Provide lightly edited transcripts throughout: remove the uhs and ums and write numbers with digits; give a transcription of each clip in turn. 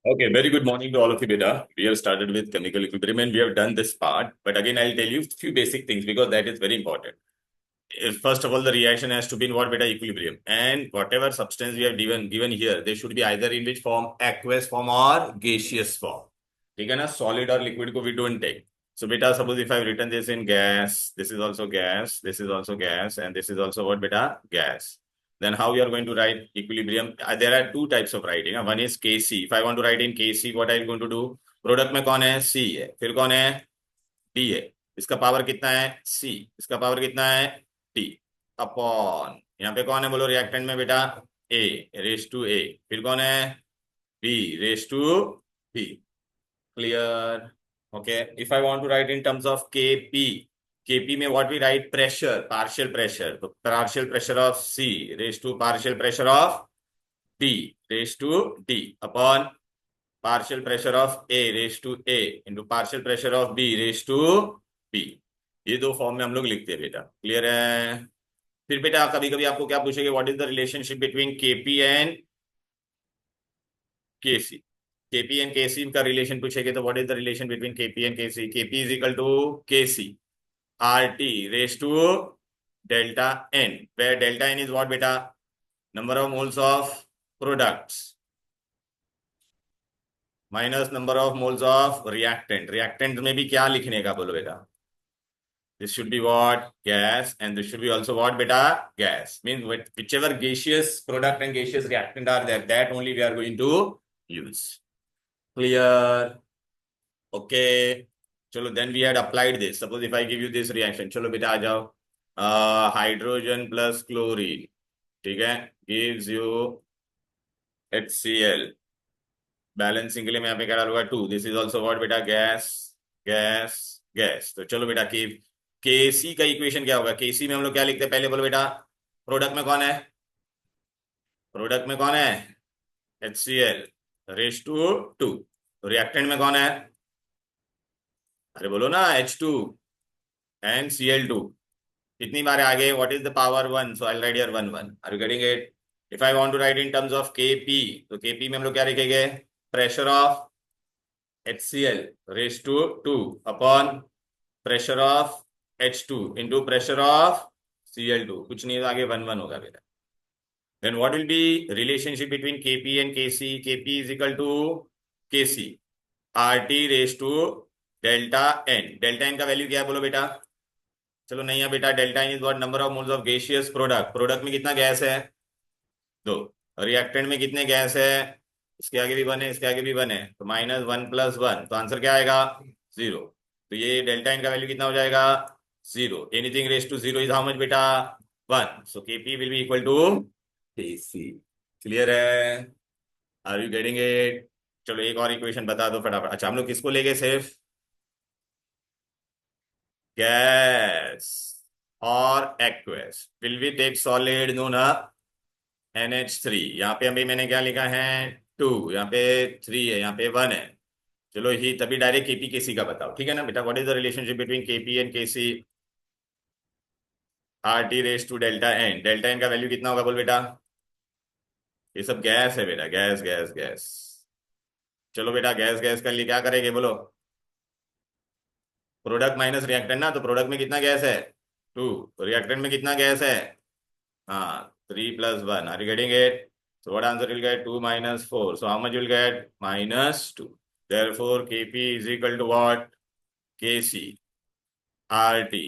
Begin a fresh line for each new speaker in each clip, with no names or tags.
Okay, very good morning to all of you, beta. We have started with chemical equilibrium and we have done this part. But again, I'll tell you few basic things because that is very important. First of all, the reaction has to be in what beta equilibrium, and whatever substance we have given here, they should be either in which form, aqueous form or gaseous form. ठीक है ना? Solid or liquid को we don't take. So beta, suppose if I've written this in gas, this is also gas, this is also gas, and this is also what beta? Gas. Then how we are going to write equilibrium? There are two types of writing. One is Kc. If I want to write in Kc, what I'm going to do? Product में कौन है? C है. फिर कौन है? D है. इसका power कितना है? C. इसका पावर कितना है? T. अपॉन यहाँ पे कौन है बोलो रिएक्टेंट में बेटा? A raise to A. फिर कौन है? B raise to B. Clear? Okay. If I want to write in terms of Kp, Kp में what we write? Pressure, partial pressure. तो partial pressure of C raise to partial pressure of D raise to D upon partial pressure of A raise to A into partial pressure of B raise to B. ये दो form में हम लोग लिखते हैं बेटा. Clear है? फिर बेटा कभी कभी आपको क्या पूछेंगे? What is the relationship between Kp and Kc? Kp and Kc का रिलेशन पूछेंगे तो what is the relation between Kp and Kc? Kp is equal to Kc RT raise to delta N, where delta N is what बेटा? Number of moles of products minus number of moles of reactant. Reactant में भी क्या लिखने का बोलो बेटा? This should be what? Gas, and this should be also what beta? Gas. Means whichever gaseous product and gaseous reactant are there, that only we are going to use. Clear? Okay. चलो, then we had applied this. Suppose if I give you this reaction, चलो बेटा आ जाओ. Hydrogen plus chlorine, ठीक है, gives you HCl. Balancing के लिए मैं यहाँ पे क्या डालूंगा? 2. दिस इज ऑल्सो व्हाट बेटा? Gas, gas, gas. तो चलो बेटा की केसी का इक्वेशन क्या होगा? केसी में हम लोग क्या लिखते हैं? पहले बोलो बेटा, प्रोडक्ट में कौन है? प्रोडक्ट में कौन है? HCl raise to 2. तो रिएक्टेंट में कौन है? अरे बोलो ना, H2 एंड Cl2. कितनी बार आगे? What is the power? 1. So I write here 1 1. Are you getting it? If I want to write in terms of Kp, तो Kp में हम लोग क्या लिखेंगे? Pressure of HCl raised to 2 upon pressure of H2 into pressure of Cl2. कुछ नहीं, आगे 1 1 होगा बेटा. Then what will be relationship between Kp and Kc? Kp is equal to Kc RT raised to delta N. Delta N का value क्या है बोलो बेटा? चलो नहीं है बेटा. Delta N is what? Number of moles of gaseous product. Product में कितना गैस है? 2. रिएक्टेंट में कितने गैस है? इसके आगे भी 1 है, इसके आगे भी 1 है, तो -1 + 1. तो आंसर क्या आएगा? 0. तो ये डेल्टा N का वैल्यू कितना हो जाएगा? 0. Anything raise to 0 is how much बेटा? 1. So Kp will be equal to Kc. Clear है? Are you getting it? चलो एक और इक्वेशन बता दो फटाफट. अच्छा, हम लोग किसको लेंगे? सिर्फ गैस और aqueous. Will we take solid? No ना. NH3. यहाँ पे अभी मैंने क्या लिखा है? 2. यहाँ पे 3 है, यहाँ पे 1 है. चलो ही तभी डायरेक्ट Kp Kc का बताओ. ठीक है ना बेटा? What is the relationship between Kp and Kc? RT raise to delta N. Delta N का वैल्यू कितना होगा बोल बेटा? ये सब गैस है बेटा, गैस गैस गैस. चलो बेटा, गैस गैस के लिए क्या करेंगे बोलो? प्रोडक्ट माइनस रिएक्टेंट ना. तो प्रोडक्ट में कितना गैस है? 2. तो रिएक्टेंट में कितना गैस है? हाँ, 3 + 1. Are you getting it? So what answer will get? 2 - 4. So how much you will get? -2. Therefore Kp is equal to what? Kc RT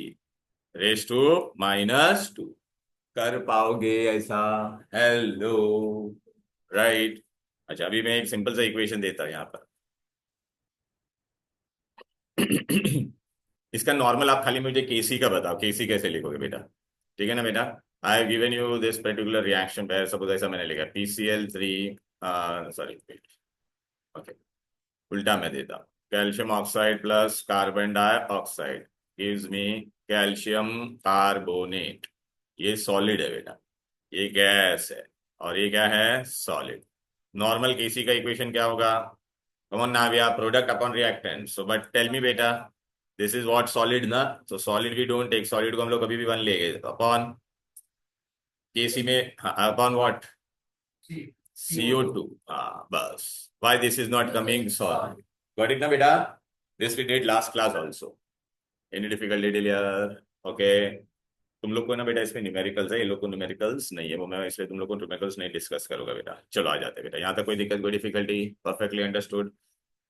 raise to -2. कर पाओगे ऐसा? हेलो. राइट. अच्छा, अभी मैं एक सिंपल सा इक्वेशन देता हूं यहाँ पर. इसका नॉर्मल आप खाली मुझे Kc का बताओ. Kc कैसे लिखोगे बेटा? ठीक है ना बेटा? I have given you this particular reaction पे. सपोज ऐसा मैंने लिखा PCl3, सॉरी, ओके, उल्टा मैं देता हूँ. Calcium oxide plus carbon dioxide gives me calcium carbonate. ये सॉलिड है बेटा, ये गैस है, और ये क्या है? सॉलिड. नॉर्मल केसी का इक्वेशन क्या होगा? कॉमन ना भी आप, product upon reactant. So but tell me बेटा, दिस इज व्हाट? सॉलिड ना. तो solid we don't take. Solid को हम लोग कभी भी 1 लेंगे. अपॉन केसी में अपॉन व्हाट? CO2. हाँ बस. Why this is not coming solve? Got it ना बेटा? This we did last class also. Any difficulty till here? Okay. तुम लोग को ना बेटा इसमें न्यूमेरिकल्स है, ये लोग को न्यूमेरिकल्स नहीं है, वो मैं इसलिए तुम लोग को न्यूमेरिकल्स नहीं डिस्कस करूंगा बेटा. चलो आ जाते हैं बेटा, यहाँ तक कोई दिक्कत कोई difficulty? Perfectly understood.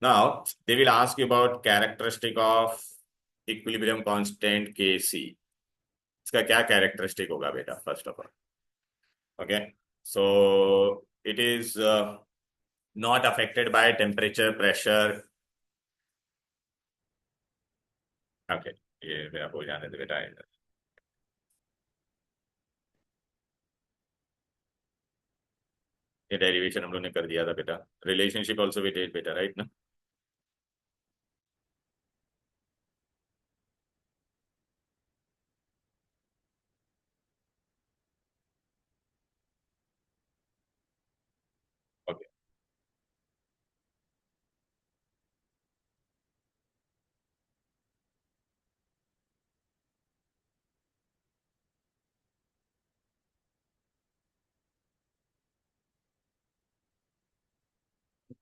Now they will ask you about characteristic of equilibrium constant Kc. इसका क्या कैरेक्टरिस्टिक होगा बेटा first of all? Okay, so it is not affected by temperature pressure. Okay, ये मेरा हो जाने दे बेटा. ये डेरिवेशन हम लोग ने कर दिया था बेटा. रिलेशनशिप ऑल्सो वी डिड बेटा, राइट ना? ओके,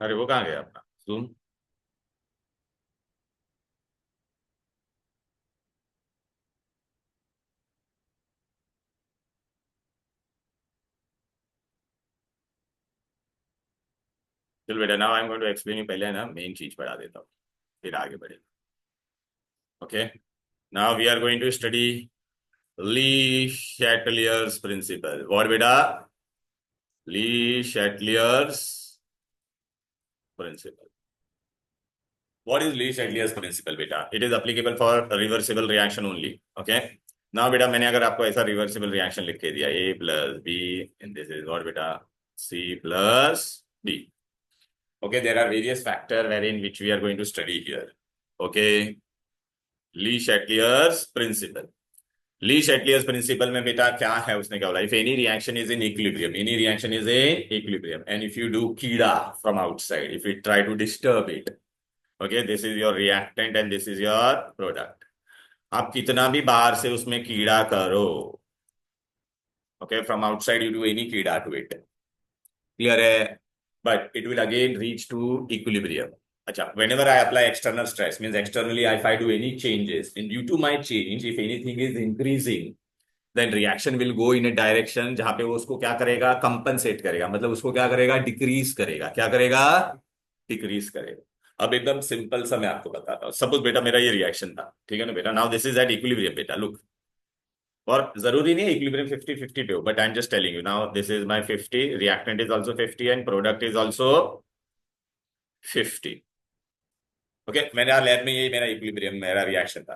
अरे वो कहाँ गया अपना जूम? चल बेटा, now I am going to explain you. पहले ना मेन चीज पढ़ा देता हूँ, फिर आगे बढ़े. Okay, now we are going to study Le Chatelier's principle. What बेटा? Le Chatelier's principle. What is Lee Chatelier's principle बेटा? It is applicable for reversible reaction only. Okay. Now बेटा मैंने अगर आपको ऐसा reversible reaction लिख के दिया A plus B and this is what बेटा? C plus D. Okay, there are various factors wherein which we are going to study here. Okay. Lee Chatelier's principle. Le Chatelier's principle में बेटा क्या है, उसने क्या बोला? If any reaction is in equilibrium, any reaction is in equilibrium and if you do कीड़ा from outside, if you try to disturb it, okay, this is your reactant and this is your product. आप कितना भी बाहर से उसमें कीड़ा करो, okay, from outside you do any कीड़ा टू इट, क्लियर है? But it will again reach to equilibrium. अच्छा, whenever I apply external stress, means externally if I do any changes and due to my change if anything is increasing, then reaction will go in a direction जहां पे वो उसको क्या करेगा? Compensate करेगा. मतलब उसको क्या करेगा? डिक्रीज करेगा. क्या करेगा? डिक्रीज करेगा. अब एकदम सिंपल सा मैं आपको बताता हूँ. सपोज बेटा मेरा ये रिएक्शन था, ठीक है ना बेटा? Now this is at equilibrium बेटा, लुक. और जरूरी नहीं है इक्विलिब्रियम 50-50 पे हो, but I am just telling you. Now this is my 50, reactant is also 50 and product is also 50. Okay, मैंने लैब में, ये मेरा इक्विलिब्रियम मेरा रिएक्शन था.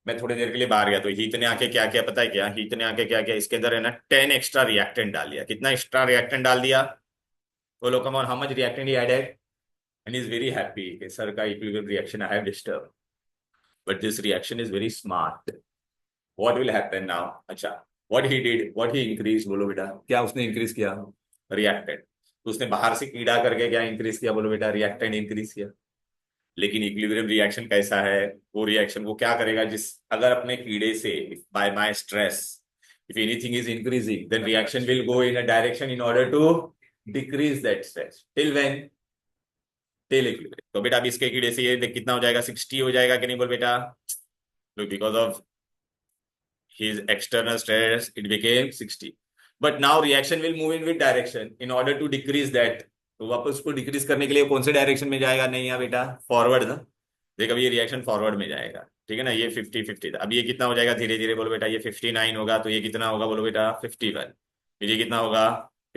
मैं थोड़ी देर के लिए बाहर गया तो हीट ने आके क्या किया पता है? क्या हीट ने आके क्या किया? इसके अंदर है ना 10 एक्स्ट्रा रिएक्टेंट डाल दिया. कितना एक्स्ट्रा रिएक्टेंट डाल दिया? बोलो come on, how much reactant he added? And is very happy कि सर का equilibrium reaction I have disturb, but this reaction is very smart. What will happen now? अच्छा, what he did, what he increase? बोलो बेटा, क्या उसने increase किया? Reactant. तो उसने बाहर से कीड़ा करके क्या इंक्रीज किया? बोलो बेटा, रिएक्टेंट इंक्रीज किया. लेकिन इक्विलिब्रियम रिएक्शन कैसा है? वो रिएक्शन वो क्या करेगा? जिस अगर अपने कीड़े से by my stress if anything is increasing, then reaction will go in a direction in order to decrease that stress. Till when? Till equilibrium. तो बेटा अभी इसके कीड़े से ये देख कितना हो जाएगा? 60 हो जाएगा कि नहीं? बोल बेटा. Look, because of his external stress it became 60, but now reaction will move in with direction in order to decrease that. तो वापस उसको डिक्रीज करने के लिए कौन से डायरेक्शन में जाएगा? नहीं है बेटा, फॉरवर्ड ना. देख अभी ये रिएक्शन फॉरवर्ड में जाएगा, ठीक है ना? ये 50-50 था. अब ये कितना हो जाएगा धीरे धीरे? बोलो बेटा, ये 59 होगा. तो ये कितना होगा? बोलो बेटा 51. फिर ये कितना होगा?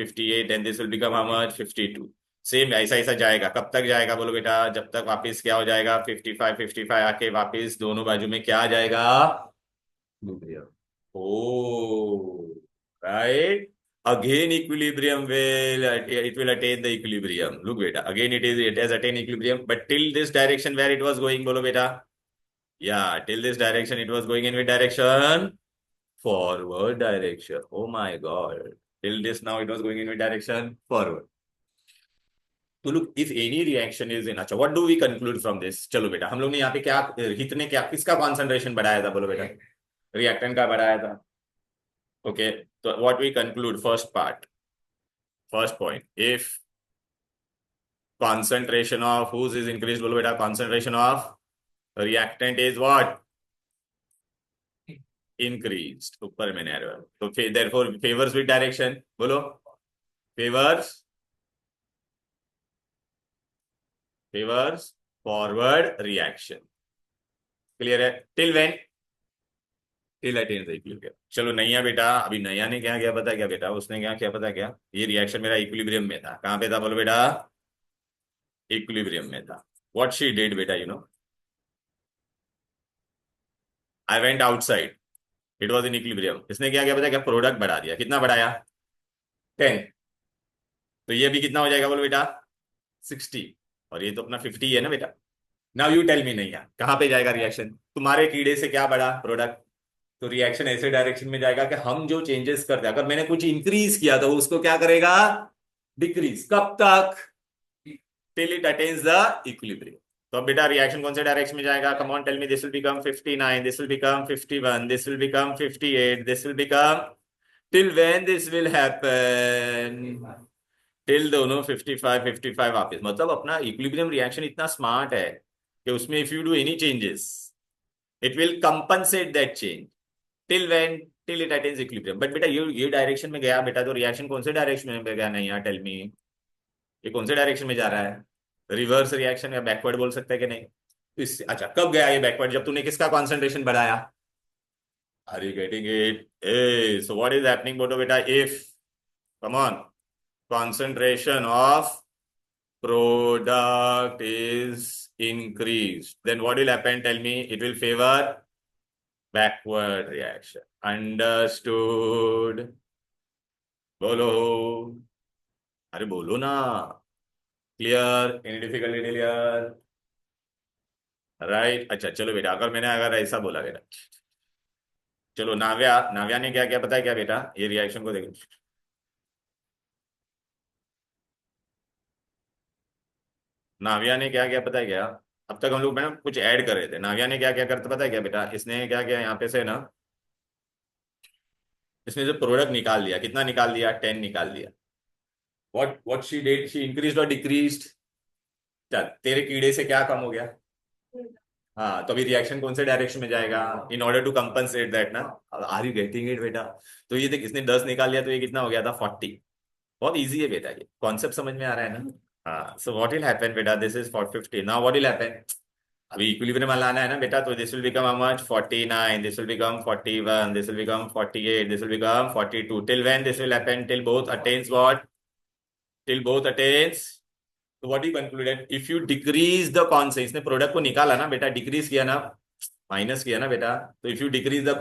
58 and this will become how much? 52. Same ऐसा ऐसा जाएगा. कब तक जाएगा? बोलो बेटा, जब तक वापस क्या हो जाएगा? 55 आके वापस दोनों बाजू में क्या आ जाएगा? Oh, right. Again, equilibrium will it will attain the equilibrium. Look, beta. Again, it has attained equilibrium, but till this direction where it was going, bolo beta. Yeah, till this direction it was going in which direction? Forward direction. Oh my God. Till this now it was going in which direction? Forward. तो look, if any reaction is in, अच्छा, what do we conclude from this? चलो बेटा, हम लोग ने यहाँ पे क्या, हित ने क्या, किसका कॉन्सेंट्रेशन बढ़ाया था? बोलो बेटा, रिएक्टेंट का बढ़ाया था. ओके, तो what we conclude first part, first point, if concentration of whose is increased, बोलो बेटा, concentration of reactant is what? Increased. ऊपर मैंने arrow है। तो therefore favors which direction, बोलो? Favors forward reaction। क्लियर है? Till when? Till attains equilibrium. चलो नैया बेटा, अभी नैया ने क्या किया पता है क्या बेटा? उसने क्या किया पता है क्या? ये रिएक्शन मेरा इक्विलिब्रियम में था। कहाँ पे था बोलो बेटा? इक्विलिब्रियम में था। व्हाट शी डिड बेटा, you know, I went outside, it was in equilibrium. इसने क्या किया पता है क्या? प्रोडक्ट बढ़ा दिया। कितना बढ़ाया? 10। तो ये भी कितना हो जाएगा बोलो बेटा? 60। और ये तो अपना 50 है ना बेटा। नाउ यू टेल मी, नहीं यार, कहाँ पे जाएगा रिएक्शन? तुम्हारे कीड़े से क्या बढ़ा? प्रोडक्ट। तो रिएक्शन ऐसे डायरेक्शन में जाएगा कि हम जो चेंजेस करते हैं, अगर मैंने कुछ इंक्रीज किया तो उसको क्या करेगा? डिक्रीज। कब तक? Till it attains the equilibrium. तो अब बेटा रिएक्शन कौन से डायरेक्शन में जाएगा? Come on tell me. This will become 59, this will become 51, this will become 58, this will become, till when this will happen? Till दोनों 55 55 वापस। मतलब अपना इक्विलिब्रियम रिएक्शन इतना स्मार्ट है कि उसमें if you do any changes it will compensate that change till when? Till it attains equilibrium. But बेटा ये डायरेक्शन में गया बेटा, तो रिएक्शन कौन से डायरेक्शन में गया? नहीं यार, टेल मी, ये कौन से डायरेक्शन में जा रहा है? रिवर्स रिएक्शन या बैकवर्ड बोल सकता है कि नहीं? तो इस अच्छा, कब गया ये बैकवर्ड? जब तूने किसका कॉन्सेंट्रेशन बढ़ाया? Are you getting it? Uh so what is happening बोलो बेटा? If, come on, concentration of product is increased, then what will happen? Tell me. It will favor backward reaction। Understood? बोलो, अरे बोलो ना। Clear? Any difficulty? Clear? Right. अच्छा चलो बेटा, अगर ऐसा बोला बेटा, चलो नाव्या, नाव्या ने क्या क्या पता है क्या बेटा? ये रिएक्शन को देखो। नाव्या ने क्या क्या पता है क्या? अब तक हम लोग मैंने कुछ ऐड कर रहे थे। नाव्या ने क्या क्या करता पता है क्या बेटा? इसने क्या किया यहाँ पे से ना, इसने जो प्रोडक्ट निकाल दिया, कितना निकाल दिया? 10 निकाल दिया। What she did? She increased और डिक्रीज्ड? चल, तेरे कीड़े से क्या कम हो गया? हाँ, तो अभी रिएक्शन कौन से डायरेक्शन में जाएगा? In order to compensate that ना। आर यू गेटिंग इट बेटा? तो ये देख, इसने 10 निकाल लिया तो ये कितना हो गया था? 40। बहुत इजी है बेटा, ये कॉन्सेप्ट समझ में आ रहा है ना? हाँ, सो व्हाट विल हैपन बेटा? This is 450। Now what will happen? अभी इक्विलिब्रियम में लाना है ना बेटा, तो this will become how much? 49, this will become 41, this will become 48, this will become 42। Till when this will happen? Till both attains what? Till both attains. तो what you concluded? If you decrease the consent, इसने product को निकाला ना बेटा, decrease किया ना, minus किया ना बेटा, तो इफ यू डिक्रीज द,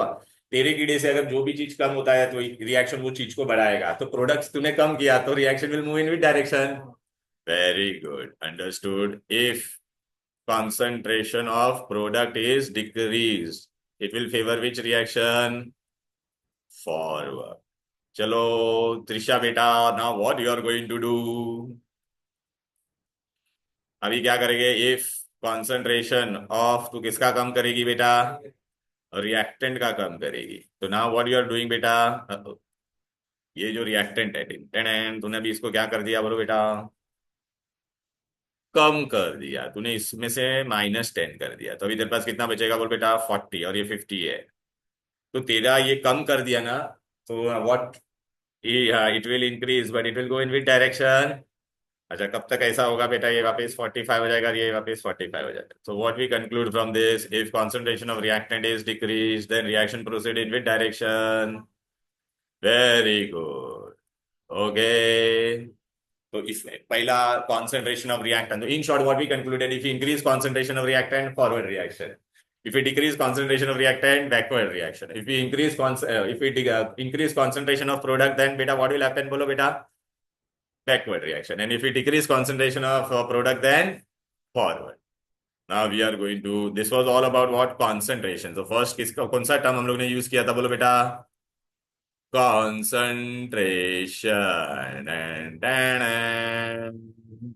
तेरे कीड़े से अगर जो भी चीज कम होता है तो रिएक्शन वो चीज को बढ़ाएगा। तो प्रोडक्ट्स तूने कम किया तो reaction will move in which direction? Very good, understood. If concentration of product is decreased, it will favor which reaction? Forward। चलो त्रिशा बेटा, now what you are going to do? अभी क्या करेंगे? इफ concentration of, तो किसका कम करेगी बेटा? Reactant का कम करेगी। तो now what you are doing बेटा? ये जो रिएक्टेंट है, तूने अभी इसको क्या कर दिया बोलो बेटा? कम कर दिया तूने, इसमें से -10 कर दिया। तो अभी तेरे पास कितना बचेगा बोल बेटा? 40, और ये 50 है। तो तेरा ये कम कर दिया ना, तो what, it will increase but it will go in which direction? अच्छा, कब तक ऐसा होगा बेटा? ये वापस 45 हो जाएगा, ये वापस 45 हो जाएगा। So what we conclude from this? If concentration of reactant is decrease then reaction proceed in which direction? Very good. Okay. तो इसमें पहला concentration of reactant, in short what we concluded? If you increase concentration of reactant, forward reaction. If we decrease concentration of reactant, backward reaction. If we increase concentration of product, then beta what will happen? बोलो बेटा? Backward reaction. And if we decrease concentration of product, then forward. Now we are going to. This was all about what? Concentration. So first किसका कौन सा term हम लोग ने use किया था बोलो बेटा? Concentration. And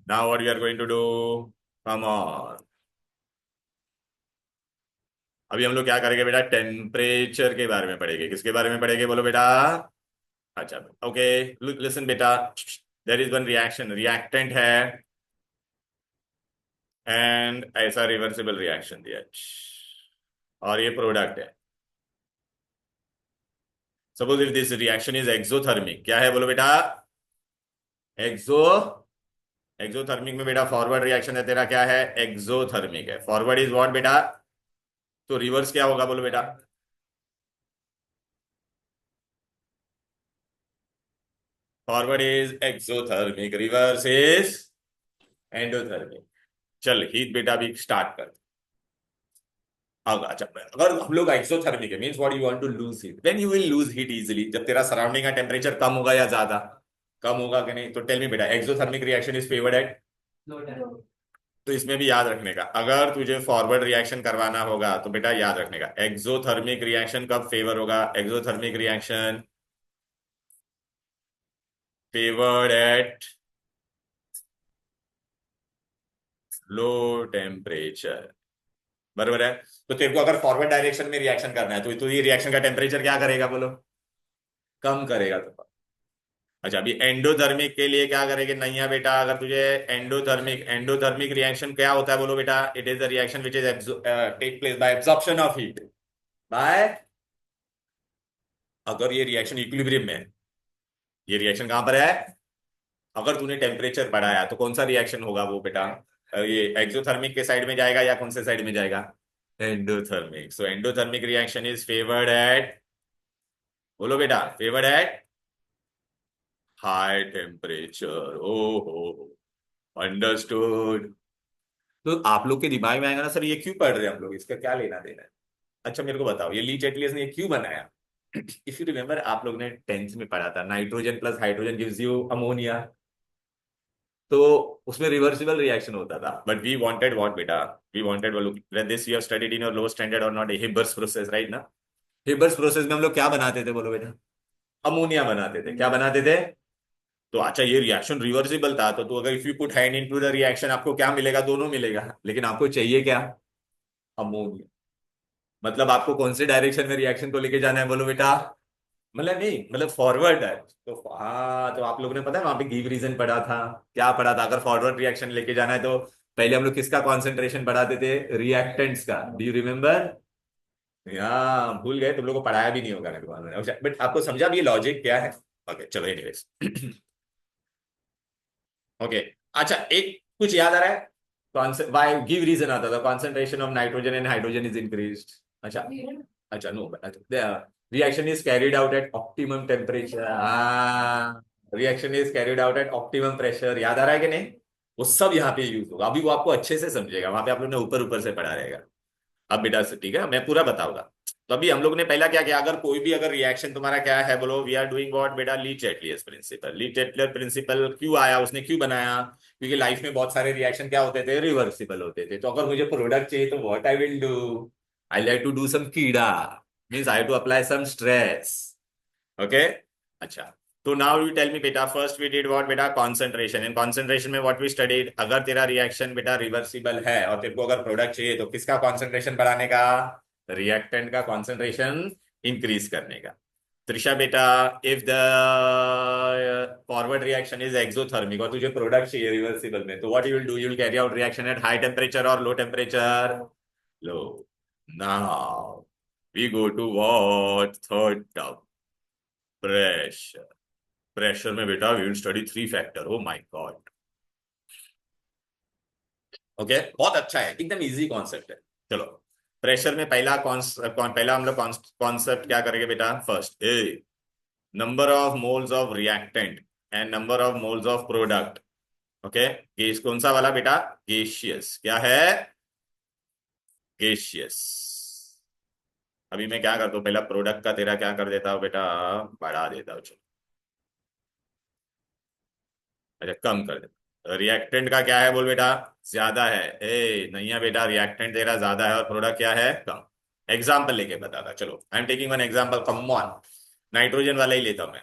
now what we are going to do? Come on. अभी हम लोग क्या करेंगे बेटा? टेम्परेचर के बारे में पढ़ेंगे। किसके बारे में पढ़ेंगे बोलो बेटा? अच्छा, ओके, लिसन बेटा, there is one reaction, reactant है एंड ऐसा रिवर्सिबल रिएक्शन दिया और ये प्रोडक्ट है। Suppose if this reaction is exothermic, क्या है बोलो बेटा? एक्सो एक्सोथर्मिक में बेटा फॉरवर्ड रिएक्शन है तेरा, क्या है? एक्सोथर्मिक है। फॉरवर्ड इज व्हाट बेटा? तो रिवर्स क्या होगा बोलो बेटा? Forward is exothermic, reverse is endothermic. चल हीट बेटा भी स्टार्ट कर। अब अच्छा, अगर हम लोग एक्सोथर्मिक है means what you want to lose heat, when you will lose heat easily, जब तेरा सराउंडिंग का टेम्परेचर कम होगा या ज्यादा? कम होगा कि नहीं? तो टेल मी बेटा, exothermic reaction is favoured at. तो इसमें भी याद रखने का, अगर तुझे फॉरवर्ड रिएक्शन करवाना होगा तो बेटा याद रखने का, एक्सोथर्मिक रिएक्शन कब फेवर होगा? Exothermic reaction favoured at low temperature, बरोबर है? तो तेरे को अगर फॉरवर्ड डायरेक्शन में रिएक्शन करना है तो ये रिएक्शन का टेम्परेचर क्या करेगा बोलो? कम करेगा। तो अच्छा, अभी एंडोथर्मिक के लिए क्या करेंगे? नहीं है बेटा, अगर तुझे एंडोथर्मिक रिएक्शन क्या होता है बोलो बेटा? It is the reaction which is take place by absorption of heat by, अगर ये रिएक्शन इक्विलिब्रियम में है, ये रिएक्शन कहां पर है? अगर तूने टेम्परेचर बढ़ाया तो कौन सा रिएक्शन होगा वो बेटा? ये एक्सोथर्मिक के साइड में जाएगा या कौन से साइड में जाएगा? Endothermic. So endothermic reaction is favoured at, बोलो बेटा, फेवर्ड एट हाई टेम्परेचर। ओहो, अंडरस्टूड। तो आप लोग के दिमाग में आएगा ना, सर ये क्यों पढ़ रहे हैं हम लोग, इसका क्या लेना देना है? अच्छा मेरे को बताओ, ये ली चैटलियस ने ये क्यों बनाया? इफ यू रिमेम्बर, आप लोग ने टेंथ में पढ़ा था, nitrogen plus hydrogen gives you ammonia. तो उसमें रिवर्सिबल रिएक्शन होता था, बट वी वांटेड व्हाट बेटा? We wanted this you have studied in your low standard or not? Haber's process, right ना? हिबर्स प्रोसेस में हम लोग क्या बनाते थे बोलो बेटा? अमोनिया बनाते थे। क्या बनाते थे? तो अच्छा, ये रिएक्शन रिवर्सिबल था, तो अगर if you put hand into the reaction आपको क्या मिलेगा? दोनों मिलेगा, लेकिन आपको चाहिए क्या? अमोनिया। मतलब आपको कौन से डायरेक्शन में रिएक्शन को लेके जाना है बोलो बेटा? मतलब नहीं, मतलब फॉरवर्ड है। तो हाँ, तो आप लोगों ने पता है वहां पे गिव रीजन पढ़ा था। क्या पढ़ा था? अगर फॉरवर्ड रिएक्शन लेके जाना है तो पहले हम लोग किसका कॉन्सेंट्रेशन बढ़ाते थे? रिएक्टेंट्स का। Do you remember? हाँ, भूल गए, तुम लोग को पढ़ाया भी नहीं होगा मेरे को, बट आपको समझा भी ये लॉजिक क्या है? ओके चलो, एनीवेज। ओके। अच्छा, एक कुछ याद आ रहा है? कॉन्सेप्ट वाई गिव रीजन आता था, concentration of nitrogen and hydrogen is increased. अच्छा। अच्छा no, reaction is carried out at optimum temperature. हाँ, reaction is carried out at optimum pressure. याद आ रहा है कि नहीं? वो सब यहाँ पे यूज होगा, अभी वो आपको अच्छे से समझेगा, वहां पे आप लोग ने ऊपर ऊपर से पढ़ा रहेगा। अब बेटा से ठीक है, मैं पूरा बताऊंगा। तो अभी हम लोग ने पहला क्या किया, अगर कोई भी अगर रिएक्शन तुम्हारा क्या है बोलो, वी आर डूइंग व्हाट बेटा? ली चैटलियस प्रिंसिपल। ली चैटलियर प्रिंसिपल क्यों आया, उसने क्यों बनाया? क्योंकि लाइफ में बहुत सारे रिएक्शन क्या होते थे? रिवर्सिबल होते थे। तो अगर मुझे प्रोडक्ट चाहिए तो what I will do? I like to do some कीड़ा, means I to apply some stress. Okay. अच्छा, तो नाउ यू टेल मी बेटा, फर्स्ट वी डिड व्हाट बेटा? कॉन्सेंट्रेशन। इन कॉन्सेंट्रेशन में व्हाट वी स्टडीड, अगर तेरा रिएक्शन बेटा reversible है और तेरे को अगर प्रोडक्ट चाहिए तो किसका कॉन्सेंट्रेशन बढ़ाने का? रिएक्टेंट का कॉन्सेंट्रेशन इंक्रीज करने का। त्रिशा बेटा, if the forward reaction is exothermic और तुझे प्रोडक्ट चाहिए रिवर्सिबल में, तो what you will do? You will carry out reaction at high temperature और low temperature? Low. Now we go to what? Third term, pressure. Pressure में बेटा we will study three factor. Oh my god. Okay, बहुत अच्छा है, एकदम easy concept है। चलो, pressure में पहला हम लोग कॉन्सेप्ट क्या करेंगे बेटा? First, A number of moles of reactant and number of moles of product. Okay, gas कौन सा वाला बेटा? गैसियस। क्या है? गैसियस। अभी मैं क्या करता हूँ, पहला प्रोडक्ट का तेरा क्या कर देता हूँ बेटा? बढ़ा देता हूँ। चलो, अच्छा कम कर दे। रिएक्टेंट का क्या है बोल बेटा? ज्यादा है। ए नहीं है बेटा, रिएक्टेंट तेरा ज्यादा है और प्रोडक्ट क्या है? कम। एग्जाम्पल लेके बताता, चलो I am taking one example, come on. Nitrogen वाला ही लेता हूं मैं,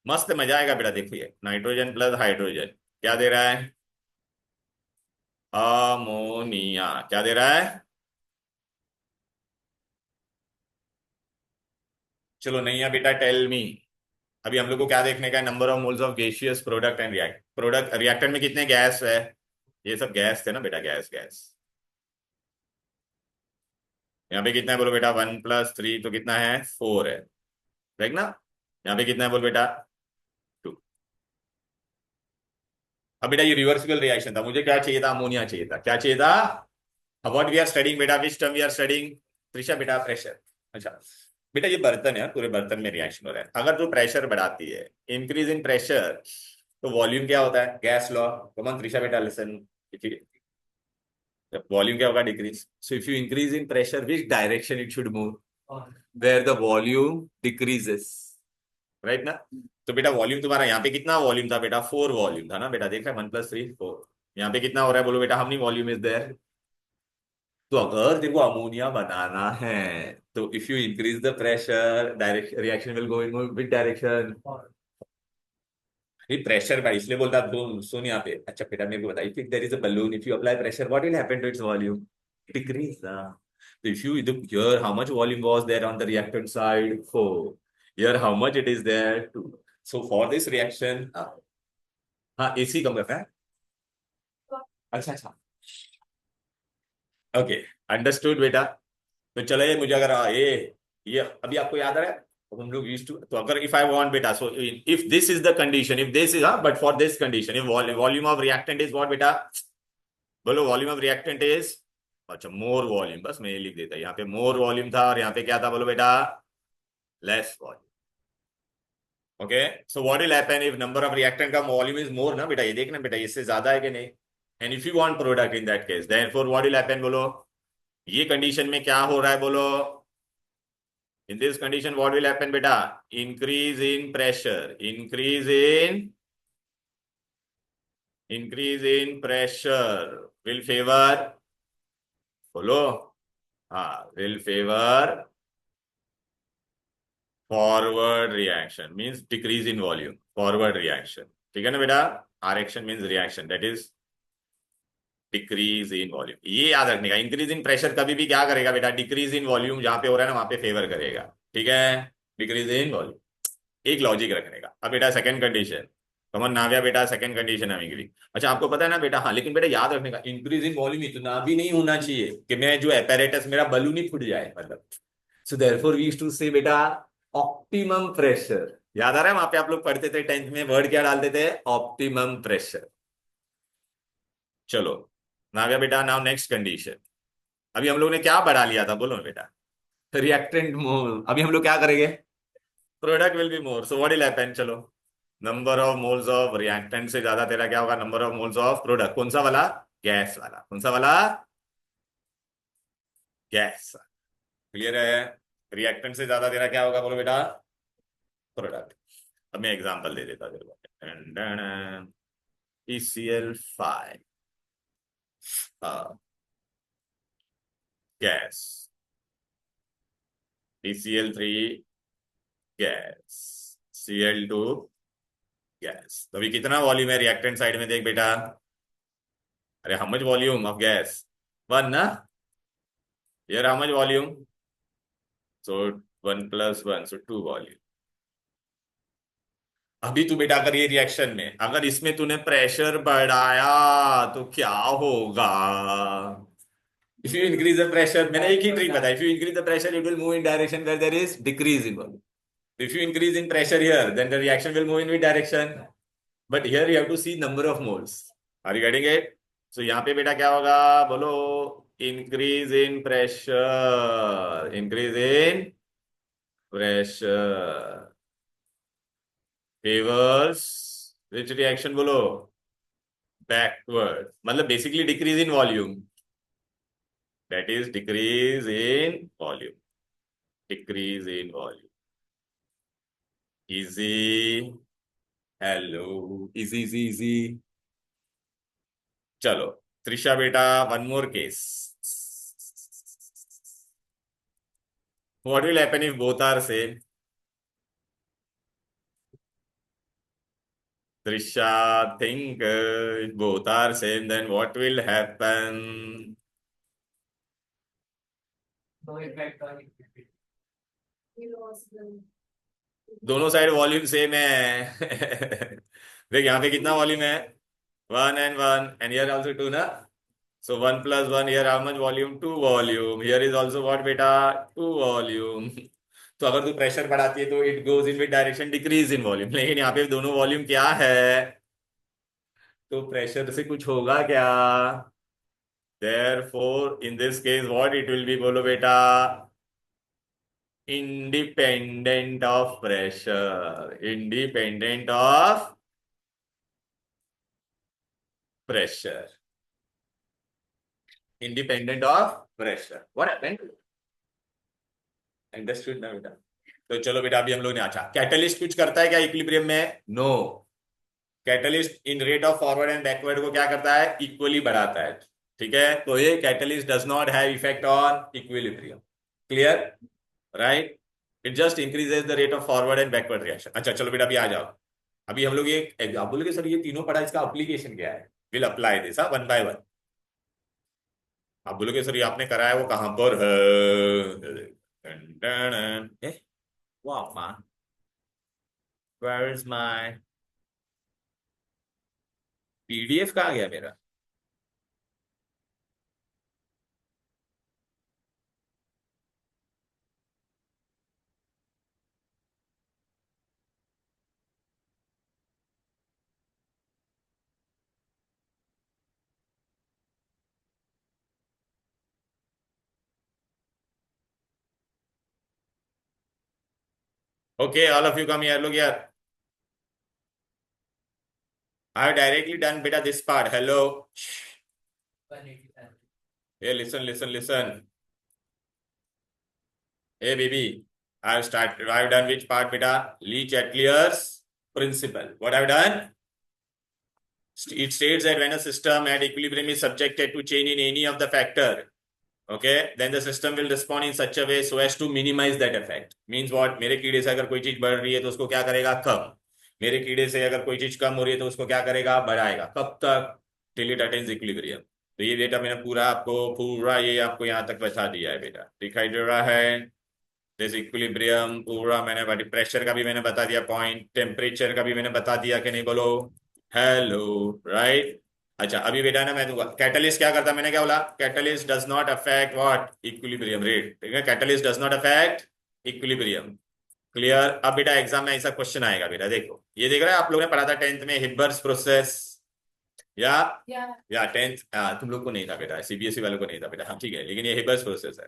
मस्त मजा आएगा बेटा। देखिए, नाइट्रोजन प्लस हाइड्रोजन क्या दे रहा है? अमोनिया। क्या दे रहा है? चलो नहीं है बेटा, टेल मी। अभी हम लोग को क्या देखने का है, number of moles of gaseous product and product reactant में कितने गैस है, ये सब गैस थे ना बेटा, गैस गैस। यहाँ पे कितना है बोलो बेटा, 1 + 3 तो कितना है, 4 है, देख ना। यहाँ पे कितना है बोल बेटा, 2। अब बेटा ये रिवर्सिबल रिएक्शन था, मुझे क्या चाहिए था, अमोनिया चाहिए था, क्या चाहिए था। अब व्हाट वी आर स्टडिंग बेटा, which term we are studying, Trisha बेटा, प्रेशर। अच्छा बेटा ये बर्तन है, पूरे बर्तन में रिएक्शन हो रहा है, अगर तू प्रेशर बढ़ाती है, इंक्रीज इन प्रेशर, तो वॉल्यूम क्या होता है, गैस लॉ। कमन त्रिशा बेटा लिसन, वॉल्यूम क्या होगा, decrease. So if you increase in pressure, which direction it should move, where the volume decreases, right ना। तो बेटा वॉल्यूम तुम्हारा यहाँ पे कितना वॉल्यूम था बेटा, 4 वॉल्यूम था ना बेटा, देख रहा है, 1 + 3 4। यहाँ पे कितना हो रहा है बोलो बेटा, how many volume is there. तो अगर तेरे को अमोनिया बनाना है, तो if you increase the pressure, direction reaction will go in which direction, pressure भाई, इसलिए बोलता दो सुन यहाँ पे। अच्छा बेटा मेरे को बताइए, if there is a balloon, if you apply pressure, what will happen to its volume, decrease. तो if you here how much volume was there on the reactant side, 4, here how much it is there, 2। So for this reaction, हाँ AC कम करना है। अच्छा अच्छा, okay, understood बेटा। तो चलो ये मुझे अगर ये अभी आपको याद आ रहा है, तो हम लोग यूज्ड टू, तो अगर इफ आई वांट बेटा, so if this is the condition, if this is, but for this condition, if volume of reactant is what बेटा, बोलो वॉल्यूम ऑफ रिएक्टेंट इज, अच्छा मोर वॉल्यूम, बस मैं ये लिख देता, यहाँ पे मोर वॉल्यूम था और यहाँ पे क्या था बोलो बेटा, less volume. Okay, so what will happen if number of reactant का वॉल्यूम इज मोर ना बेटा, ये देखना बेटा इससे ज्यादा है कि नहीं, and if you want product in that case, therefore what will happen बोलो, ये कंडीशन में क्या हो रहा है बोलो, in this condition what will happen beta, increase in pressure, increase in pressure will favor, बोलो, हाँ will favor forward reaction, means decrease in volume, forward reaction, ठीक है ना बेटा। reaction means reaction, that is decrease in volume, ये याद रखने का, इंक्रीज इन प्रेशर कभी भी क्या करेगा बेटा, डिक्रीज इन वॉल्यूम जहां पे हो रहा है ना वहां पे फेवर करेगा, ठीक है, डिक्रीज इन वॉल्यूम, एक लॉजिक रखने का। अब बेटा सेकंड कंडीशन, कमन नाव्या बेटा, सेकंड कंडीशन है इंक्रीज, अच्छा आपको पता है ना बेटा, हाँ लेकिन बेटा याद रखने का, इंक्रीज इन वॉल्यूम इतना भी नहीं होना चाहिए कि मैं जो एपेरेटस मेरा बलून ही फूट जाए, मतलब। So therefore we used to say बेटा ऑप्टिमम प्रेशर, याद आ रहा है वहां पे आप लोग पढ़ते थे 10th में, वर्ड क्या डालते थे, ऑप्टिमम प्रेशर। चलो नाव्या बेटा, नाउ नेक्स्ट कंडीशन, अभी हम लोग ने क्या बढ़ा लिया था बोलो ना बेटा, रिएक्टेंट मोल, अभी हम लोग क्या करेंगे, product will be more, so what will happen, चलो number of moles of reactant से ज्यादा तेरा क्या होगा, number of moles of product, कौन सा वाला, गैस वाला, कौन सा वाला, गैस, क्लियर है। रिएक्टेंट से ज्यादा तेरा क्या होगा बोलो बेटा, प्रोडक्ट। अब मैं एग्जांपल दे देता तेरे को, PCl5, gas, PCl3 gas, Cl2 gas, तो अभी कितना वॉल्यूम है रिएक्टेंट साइड में, देख बेटा, अरे how much volume of gas, 1 ना, here how much volume, so 1 + 1, so 2 volume. अभी तू बेटा अगर ये रिएक्शन में अगर इसमें तूने प्रेशर बढ़ाया तो क्या होगा, if you increase the pressure, मैंने एक ही ट्रिक बताया, if you increase the pressure it will move in direction where there is decrease in volume, if you increase in pressure here then the reaction will move in which direction, but here you have to see number of moles, are you getting it. So यहाँ पे बेटा क्या होगा बोलो, increase in pressure, increase in pressure favours which reaction बोलो, backward, मतलब basically decrease in volume, that is decrease in volume, decrease in volume, easy, hello, easy easy easy. चलो त्रिशा बेटा, one more case, what will happen if both are same, Trisha, think if both are same, then what will happen? दोनों side volume same है। देख यहाँ पे कितना volume है, 1 and 1 here also 2 ना, so 1 + 1 here how much volume, 2 volume, here is also what बेटा, 2 volume। तो अगर तू प्रेशर बढ़ाती है तो it goes in with direction decrease in volume, लेकिन यहाँ पे दोनों वॉल्यूम क्या है, तो प्रेशर से कुछ होगा क्या, therefore in this case what it will be बोलो बेटा, independent of pressure, independent of pressure, independent of pressure, what happened, understood ना बेटा। तो चलो बेटा अभी हम लोग ने, अच्छा कैटलिस्ट कुछ करता है क्या इक्विलिब्रियम में, no, catalyst in rate of forward and backward को क्या करता है, इक्वली बढ़ाता है, ठीक है, तो ये catalyst does not have effect on equilibrium, clear, right, it just increases the rate of forward and backward reaction. अच्छा चलो बेटा अभी आ जाओ, अभी हम लोग ये आप बोलोगे सर ये तीनों पढ़ा, इसका एप्लीकेशन क्या है, will apply this one by one, आप बोलोगे सर ये आपने कराया वो कहां पर है, ए, वाह माँ, वेयर इज माय पीडीएफ, कहाँ गया मेरा, okay all of you come here, लोग यार, आई हैव डायरेक्टली डन बेटा दिस पार्ट, हेलो, ये लिसन लिसन लिसन, ए baby, I have done which part बेटा, Le Chatelier's principle, what I have done, it states that when a system at equilibrium is subjected to change in any of the factor, okay, then the system will respond in such a way so as to minimize that effect, means what, मेरे कीड़े से अगर कोई चीज बढ़ रही है तो उसको क्या करेगा, कम, मेरे कीड़े से अगर कोई चीज कम हो रही है तो उसको क्या करेगा, बढ़ाएगा, कब तक, टिल इट अटेन्स इक्विलिब्रियम। तो ये बेटा मैंने पूरा ये आपको यहाँ तक बता दिया है बेटा, दिखाई दे रहा है, दिस इक्विलिब्रियम पूरा मैंने, प्रेशर का भी मैंने बता दिया पॉइंट, टेम्परेचर का भी मैंने बता दिया कि नहीं, बोलो हेलो, राइट। अच्छा अभी बेटा ना मैं दूंगा, कैटलिस्ट क्या करता है, मैंने क्या बोला, catalyst does not affect what, equilibrium rate, ठीक है, catalyst does not affect equilibrium, clear. अब बेटा एग्जाम में ऐसा क्वेश्चन आएगा बेटा, देखो ये देख रहे हैं आप लोगों ने पढ़ा था 10th में हिब्बर्स प्रोसेस, या या 10th, तुम लोग को नहीं था बेटा, सीबीएसई वालों को नहीं था बेटा, हाँ ठीक है, लेकिन ये हिब्बर्स प्रोसेस है।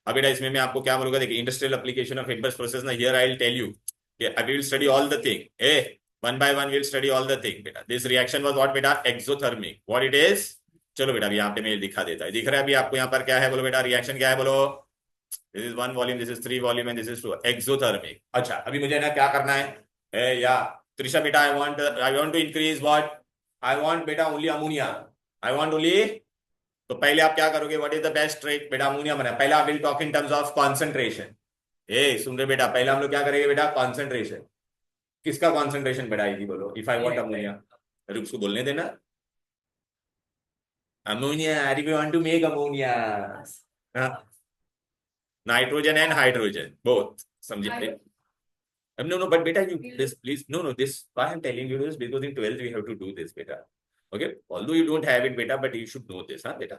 अब बेटा इसमें मैं आपको क्या बोलूंगा, देखिए industrial application of Haber's process ना, here I will tell you, I will study all the thing, a one by one will study all the thing बेटा, दिस रिएक्शन वाज व्हाट बेटा, एक्सोथर्मिक, व्हाट इट इज, चलो बेटा अभी यहाँ पे मैं दिखा देता है, दिख रहा है अभी आपको यहाँ पर क्या है, बोलो बेटा रिएक्शन क्या है, बोलो, this is 1 volume, this is 3 volume and this is 2 exothermic. अच्छा अभी मुझे ना क्या करना है, या त्रिशा बेटा, I want to increase what, I want बेटा only ammonia, I want only, तो पहले आप क्या करोगे, what is the best trick बेटा, अमोनिया बना, पहले I will talk in terms of concentration, ए सुन रहे बेटा, पहले हम लोग क्या करेंगे बेटा, कॉन्सेंट्रेशन, किसका कॉन्सेंट्रेशन बढ़ाएगी, बोलो, इफ आई वांट अमोनिया, अरे उसको बोलने देना, अमोनिया, अरे we want to make ammonia, nitrogen and hydrogen both, समझे, no, no, but beta, you this please, no, no, this why I'm telling you this, because in 12th we have to do this, beta. Okay, although you don't have it, beta, but you should know this, huh, beta.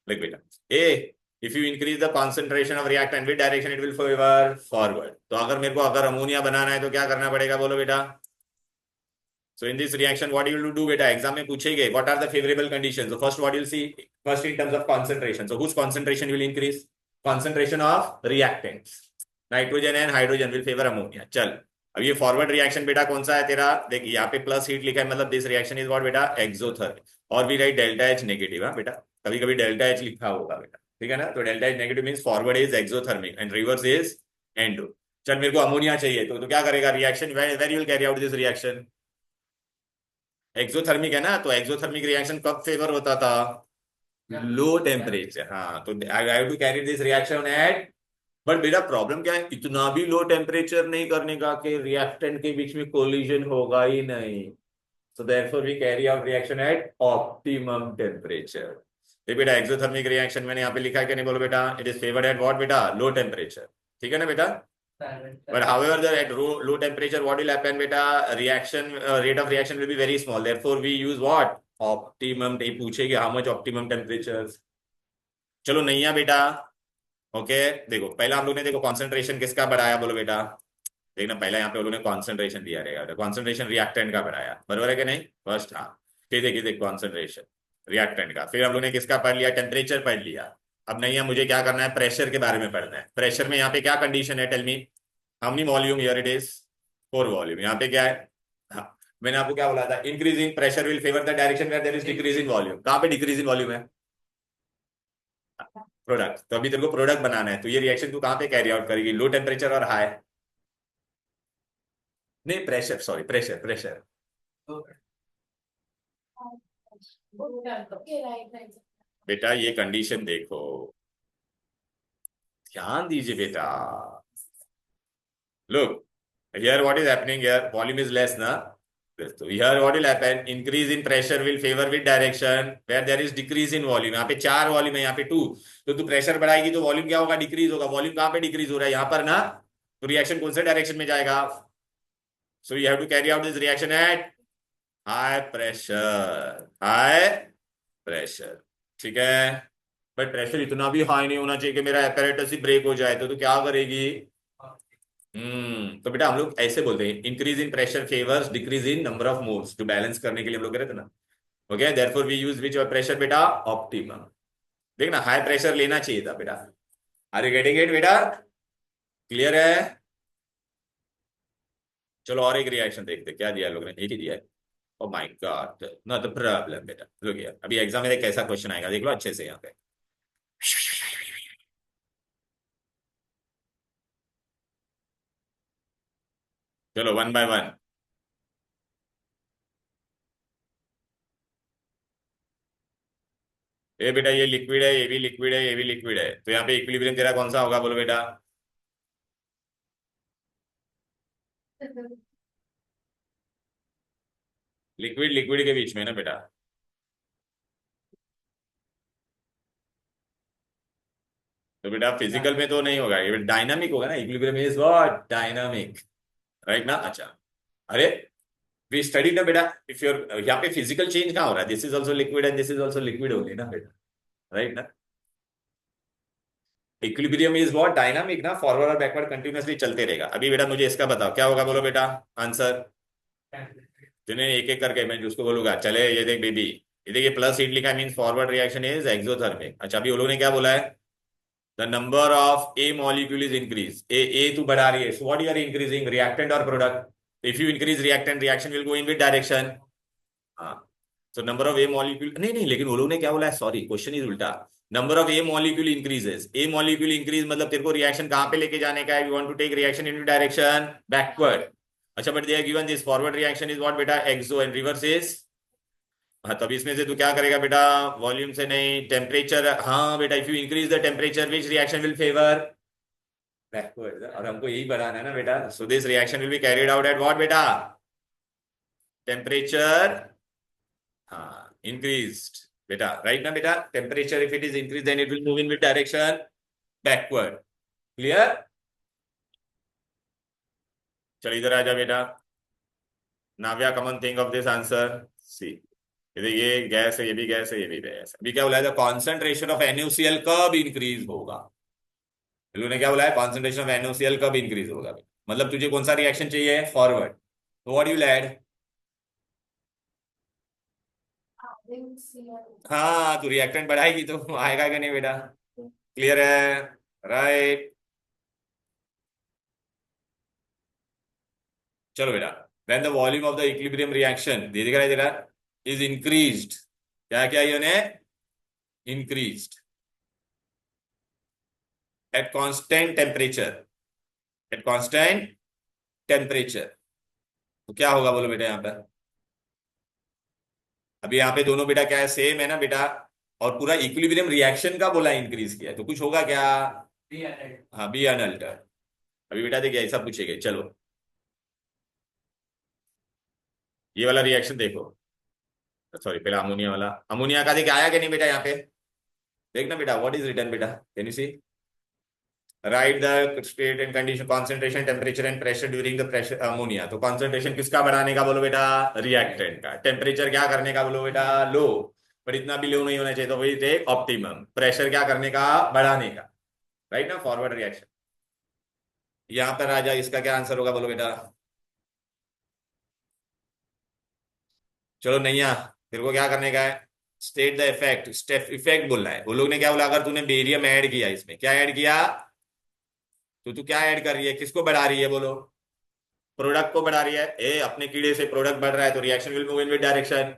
Like beta, A, if you increase the concentration of reactant, which direction it will favor, forward. तो अगर मेरे को अगर ammonia बनाना है तो क्या करना पड़ेगा, बोलो बेटा। So in this reaction, what you will do, beta? Exam में पूछेंगे, what are the favorable conditions? So first, what you'll see, first in terms of concentration. So whose concentration will increase? Concentration of reactants. Nitrogen and hydrogen will favour ammonia. चल अब ये forward reaction बेटा कौन सा है तेरा, देख यहाँ पे प्लस हीट लिखा है, मतलब दिस रिएक्शन इज व्हाट बेटा, एक्सोथर्मिक, और भी राइट डेल्टा एच नेगेटिव, हाँ बेटा, कभी कभी डेल्टा एच लिखा होगा बेटा, ठीक है ना, तो delta H negative means forward is exothermic and reverse is endo. चल मेरे को अमोनिया चाहिए, तो क्या करेगा, reaction where you will carry out this reaction, exothermic है ना, तो एक्सोथर्मिक रिएक्शन कब फेवर होता था, लो टेम्परेचर, हाँ, तो I have to carry this reaction at, but मेरा प्रॉब्लम क्या है, इतना भी लो टेम्परेचर नहीं करने का कि रिएक्टेंट के बीच में कोलिजन होगा ही नहीं, so therefore we carry out reaction at optimum temperature. ये बेटा एक्सोथर्मिक रिएक्शन मैंने यहाँ पे लिखा है कि नहीं, बोलो बेटा, it is favoured eight what बेटा, लो टेम्परेचर, ठीक है ना बेटा, But however, at low temperature, what will happen, beta? Reaction rate of reaction will be very small. Therefore, we use what? Optimum. ये पूछेगी how much optimum temperatures. चलो नहीं है बेटा. ओके. देखो पहला हम लोग ने देखो कॉन्सेंट्रेशन किसका बढ़ाया बोलो बेटा. देखना पहला यहाँ पे उन्होंने कॉन्सेंट्रेशन दिया रहेगा. कॉन्सेंट्रेशन रिएक्टेंट का बढ़ाया बराबर है कि नहीं. फर्स्ट हाँ. फिर देखिए देख कॉन्सेंट्रेशन रिएक्टेंट का. फिर हम लोग ने किसका पढ़ लिया. टेम्परेचर पढ़ लिया. अब नहीं है मुझे क्या करना है. प्रेशर के बारे में पढ़ना है. प्रेशर में यहाँ पे क्या कंडीशन है. Tell me. How many volume. Here it is 4 volume. यहाँ पे क्या है. हाँ. मैंने आपको क्या बोला था. Increasing pressure will favour the direction where there is decrease in volume. कहाँ पे डिक्रीज इन वॉल्यूम है. प्रोडक्ट. तो अभी तेरे को प्रोडक्ट बनाना है तो ये रिएक्शन तू कहाँ पे कैरी आउट करेगी. लो टेम्परेचर और हाई. नहीं प्रेशर. Sorry pressure pressure. बेटा ये कंडीशन देखो. ध्यान दीजिए बेटा. Look, here what is happening here? Volume is less, na? So here what will happen? Increase in pressure will favor with direction where there is decrease in volume. यहाँ पे 4 volume है. यहाँ पे 2. तो तू प्रेशर बढ़ाएगी तो वॉल्यूम क्या होगा. डिक्रीज होगा. वॉल्यूम कहाँ पे डिक्रीज हो रहा है. यहाँ पर ना. तो रिएक्शन कौन से डायरेक्शन में जाएगा. So you have to carry out this reaction at high pressure. High pressure. ठीक है. बट प्रेशर इतना भी हाई नहीं होना चाहिए कि मेरा एपरेटस ही ब्रेक हो जाए. तो तू क्या करेगी. तो बेटा हम लोग ऐसे बोलते हैं. Increase in pressure favours decrease in number of moles. जो बैलेंस करने के लिए हम लोग कह रहे थे ना. Okay. Therefore we use which pressure बेटा. ऑप्टिमम. देखना हाई प्रेशर लेना चाहिए था बेटा. आर यू गेटिंग इट बेटा. क्लियर है. चलो और एक रिएक्शन देखते क्या दिया लोग ने. एक ही दिया है. ओ my God not the problem बेटा. लोग यार अभी एग्जाम में कैसा क्वेश्चन आएगा देख लो अच्छे से. यहाँ पे चलो वन बाय वन. ये बेटा ये लिक्विड है. ये भी लिक्विड है. ये भी लिक्विड है. तो यहाँ पे इक्विलिब्रियम तेरा कौन सा होगा बोलो बेटा. लिक्विड लिक्विड के बीच में ना बेटा. तो बेटा फिजिकल में तो नहीं होगा. ये डायनामिक होगा ना. Equilibrium is what. Dynamic. Right ना. अच्छा. अरे वी स्टडी ना बेटा. इफ योर यहाँ पे फिजिकल चेंज कहाँ हो रहा है. This is also liquid and this is also liquid होगी ना बेटा. राइट ना. Equilibrium is what. डायनामिक ना. फॉरवर्ड और बैकवर्ड कंटिन्यूअसली चलते रहेगा. अभी बेटा मुझे इसका बताओ क्या होगा बोलो बेटा. आंसर. जिन्हें एक एक करके मैं उसको बोलूंगा. चले ये देख बेबी. ये देखिए प्लस हीट लिखा है. Mean forward reaction is exothermic. अच्छा अभी वो लोगों ने क्या बोला है. The number of A molecule is increased. A तू बढ़ा रही है. So what you are increasing. Reactant or product. If you increase reactant, reaction will go in which direction. हाँ. So number of A molecule. नहीं नहीं लेकिन वो लोग ने क्या बोला है. Sorry question is उल्टा. Number of A molecule increases. A molecule increase मतलब तेरे को रिएक्शन कहाँ पे लेके जाने का है. You want to take reaction in which direction. Backward. अच्छा but they are given this forward reaction is what बेटा. Exo and reverse is. हाँ तब इसमें से तू क्या करेगा बेटा. वॉल्यूम से नहीं टेम्परेचर. हाँ बेटा if you increase the temperature which reaction will favour. Backward. और हमको यही बनाना है ना बेटा. So this reaction will be carried out at what बेटा. टेम्परेचर. हाँ इंक्रीज्ड बेटा. राइट ना बेटा. Temperature if it is increase then it will move in which direction. Backward. Clear. चल इधर आ जा बेटा. Navya come on think of this answer. See ये गैस है. ये भी गैस है. ये भी गैस है. अभी क्या बोला है. कॉन्सेंट्रेशन ऑफ NaCl कब इंक्रीज होगा. ने क्या बोला है. कॉन्सेंट्रेशन ऑफ NaCl कब इंक्रीज होगा. मतलब तुझे कौन सा रिएक्शन चाहिए. फॉरवर्ड. तो व्हाट यू ऐड. हाँ तू रिएक्टेंट बढ़ाएगी तो आएगा कि नहीं बेटा. क्लियर है. राइट. चलो बेटा. When the volume of the equilibrium reaction दे दिख रहा है तेरा. Is increased. क्या क्या ये increased at constant temperature. at constant temperature. तो क्या होगा बोलो बेटा यहाँ पर. अभी यहाँ पे दोनों बेटा क्या है. सेम है ना बेटा. और पूरा इक्विलिब्रियम रिएक्शन का बोला इंक्रीज किया तो कुछ होगा क्या. हाँ बी अनअल्टर्ड. अभी बेटा देखिए ऐसा पूछेगा. चलो ये वाला रिएक्शन देखो. सॉरी पहला अमोनिया वाला. अमोनिया का देख आया कि नहीं बेटा. यहाँ पे देखना बेटा. व्हाट इज रिटर्न बेटा. Can you see. Write the state and condition concentration temperature and pressure during the pressure ammonia. तो कॉन्सेंट्रेशन किसका बढ़ाने का बोलो बेटा, रिएक्टेंट का। टेम्परेचर क्या करने का बोलो बेटा, लो, पर इतना भी लो नहीं होना चाहिए, तो वही टेक ऑप्टिमम। प्रेशर क्या करने का, बढ़ाने का, राइट ना, फॉरवर्ड रिएक्शन। यहां पर राजा इसका क्या आंसर होगा बोलो बेटा। चलो नैया, तेरे को क्या करने का है, state the effect, step effect बोलना है। वो लोग ने क्या बोला, अगर तूने बेरियम ऐड किया, इसमें क्या ऐड किया, तो तू क्या ऐड कर रही है, किसको बढ़ा रही है बोलो, प्रोडक्ट को बढ़ा रही है। ए अपने कीड़े से प्रोडक्ट बढ़ रहा है तो reaction will move in with direction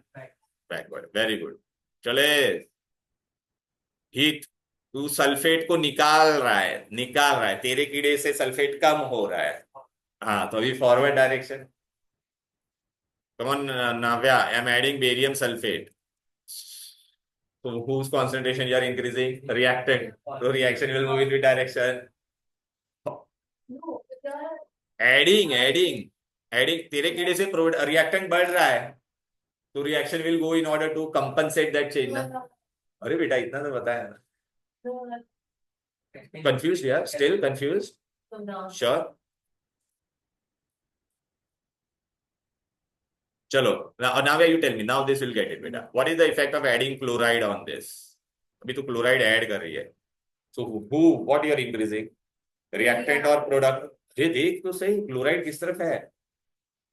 backward, very good. चले, हीट, तू सल्फेट को निकाल रहा है, निकाल रहा है, तेरे कीड़े से सल्फेट कम हो रहा है। हाँ तो अभी forward direction. Come on Navya, I am adding barium sulphate, so whose concentration you are increasing, reactant, so reaction will move in which direction, adding adding adding, तेरे कीड़े से रिएक्टेंट बढ़ रहा है तो reaction will go in order to compensate that change ना। अरे बेटा इतना तो बताया ना। कंफ्यूज यार, स्टिल कंफ्यूज, श्योर। चलो, now you tell me, now this will get it बेटा, what is the effect of adding chloride on this। अभी तो क्लोराइड ऐड कर रही है, so who, what you are increasing, reactant और product. ये देख तो सही, क्लोराइड किस तरफ है,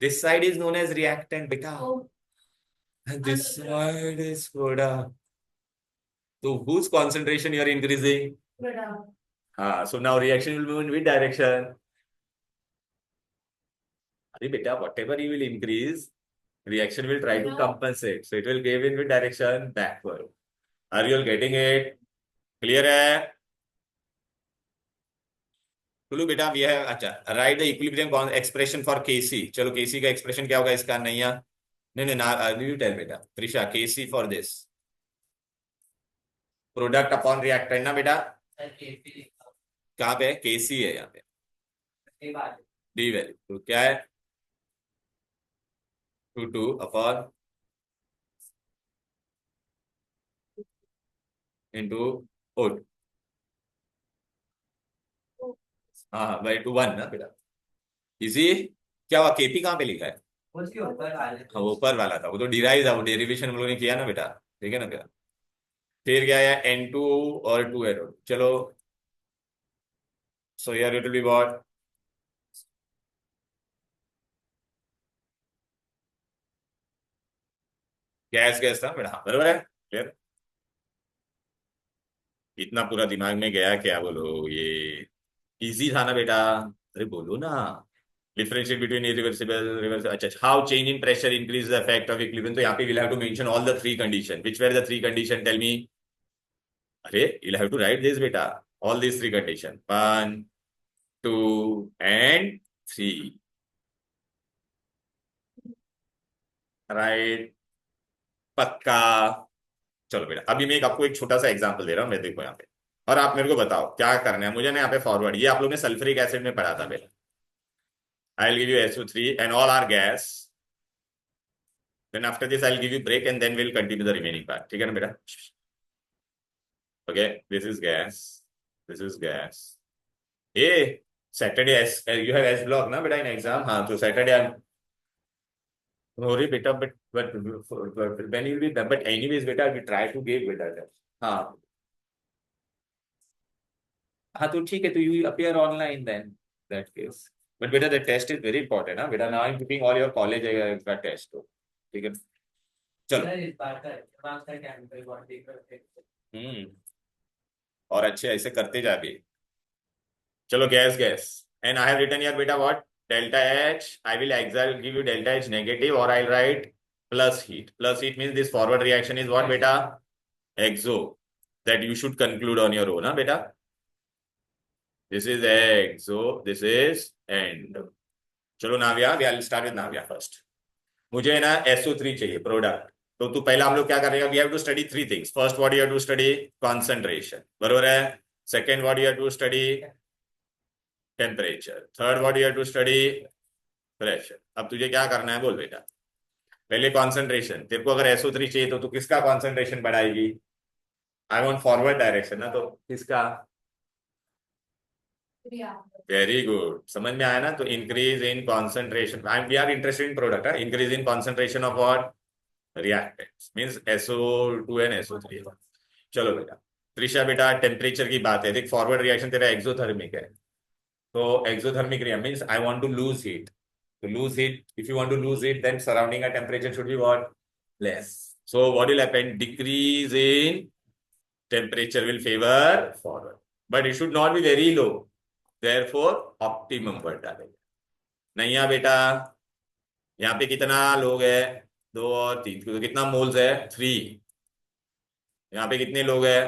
this side is known as reactant बेटा, and this side is product, so whose concentration you are increasing, हाँ, so now reaction will move in which direction, अरे बेटा whatever you will increase, reaction will try to compensate, so it will give in which direction, backward। Are you all getting it, clear है। टुलू बेटा ये है, अच्छा, right the equilibrium expression for KC. चलो KC का expression क्या होगा इसका, नैया, नहीं नहीं ना, यू टेल बेटा, Trisha, KC for this, product upon reactant ना बेटा, कहाँ पे केसी है, यहाँ पे डी वैल्यू, तो क्या है, two two upon into O, हाँ हाँ भाई, टू वन ना बेटा, इजी। क्या हुआ, केपी कहाँ पे लिखा है, हाँ वो ऊपर वाला था, वो तो डिराइव था, वो डेरिवेशन हम लोगों ने किया ना बेटा, ठीक है ना बेटा। फिर क्या है, एन टू और टू एरो, चलो, so here it will be what, gas gas था बेटा, हाँ बराबर है, क्लियर। इतना पूरा दिमाग में गया क्या बोलो, ये इजी था ना बेटा, अरे बोलो ना, डिफरेंशिएट बिटवीन इरिवर्सिबल रिवर्स, अच्छा, how change in pressure increase the effect of equilibrium. तो यहाँ पे will have to mention all the three condition, which were the three condition, tell me. अरे you have to write this बेटा, all this three condition, one two and three, right, पक्का। चलो बेटा, अभी मैं आपको एक छोटा सा एग्जांपल दे रहा हूँ, मैं देखो यहाँ पे, और आप मेरे को बताओ क्या करना है मुझे ना, यहाँ पे फॉरवर्ड, ये आप लोगों ने सल्फ्यूरिक एसिड में पढ़ा था बेटा। I'll give you SO3 and all are gas. Then after this I'll give you break and then we'll continue the remaining part. ठीक है ना बेटा? Okay, this is gas. This is gas. Hey, Saturday S, you have S block ना बेटा in exam? हाँ तो Saturday I'm sorry बेटा, but when you will be done, but anyways बेटा we try to give बेटा, हाँ हाँ तो ठीक है, तो you appear online then that case. But बेटा the test is very important ना बेटा, now I'm keeping all your college का test तो ठीक है। चलो, हम्म, और अच्छे ऐसे करते जा भी। चलो gas gas, and I have written here बेटा what, delta H, I will exact give you delta H negative और I write plus heat means this forward reaction is what बेटा, exo, that you should conclude on your own ना बेटा, this is exo, this is end. चलो Naviya, we will start with Naviya first. मुझे ना SO3 चाहिए product, तो तू पहला हम लोग क्या करेगा, we have to study three things, first what you have to study, concentration, बरोबर है, second what you have to study, temperature, third what you have to study, pressure. अब तुझे क्या करना है बोल बेटा, पहले कॉन्सेंट्रेशन, तेरे को अगर SO3 चाहिए तो तू किसका कॉन्सेंट्रेशन बढ़ाएगी, आई वांट फॉरवर्ड डायरेक्शन ना, तो किसका, वेरी गुड, समझ में आया ना? तो increase in concentration, we are interested in product, increase in concentration of what? Reactants means SO2 and SO3। चलो बेटा, त्रिशा बेटा टेम्परेचर की बात है, देख फॉरवर्ड रिएक्शन तेरा एक्सोथर्मिक है, तो exothermic reaction means I want to lose heat, to lose heat, if you want to lose heat, then surrounding a temperature should be what? Less. So what will happen? Decrease in temperature will favor forward, but it should not be very low, therefore optimum पर डालेंगे। नहीं है बेटा, यहाँ पे कितना लोग है? 2 और 3, तो कितना मोल्स है? 3। यहाँ पे कितने लोग है?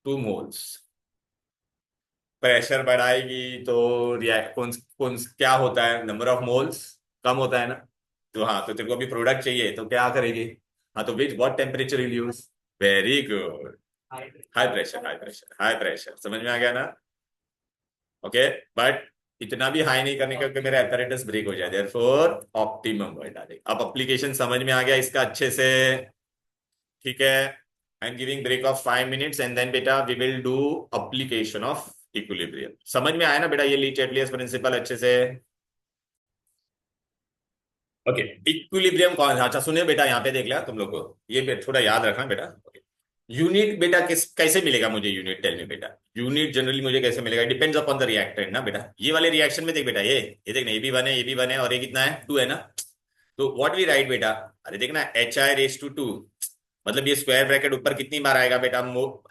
2 मोल्स। प्रेशर बढ़ाएगी तो रिएक्ट कौन कौन क्या होता है? नंबर ऑफ मोल्स कम होता है ना? तो हाँ, तो तेरे को अभी प्रोडक्ट चाहिए तो क्या करेगी? हाँ, तो विच what temperature will use? Very good, high pressure, high pressure, high pressure, समझ में आ गया ना? ओके, बट इतना भी हाई नहीं करने का कि मेरा एपरेटस ब्रेक हो जाए, देयरफॉर ऑप्टिमम वर्ड डालेंगे। अब एप्लीकेशन समझ में आ गया इसका अच्छे से? ठीक है, I am giving break of 5 minutes and then बेटा we will do application of equilibrium. समझ में आया ना बेटा ये ली चैटलियस प्रिंसिपल अच्छे से? ओके, इक्विलिब्रियम कौन? अच्छा सुनिए बेटा, यहाँ पे देख लिया तुम लोग को, ये थोड़ा याद रखना बेटा। यूनिट बेटा किस कैसे मिलेगा मुझे? यूनिट टेल में बेटा, यूनिट जनरली मुझे कैसे मिलेगा? डिपेंड्स अपॉन द रिएक्टेंट ना बेटा। ये वाले रिएक्शन में देख बेटा, ये देखना, ये भी वन है और ये कितना है? 2 है ना? तो व्हाट वी राइट बेटा? अरे देखना, HI⁻², मतलब ये स्क्वायर ब्रैकेट ऊपर कितनी बार आएगा बेटा?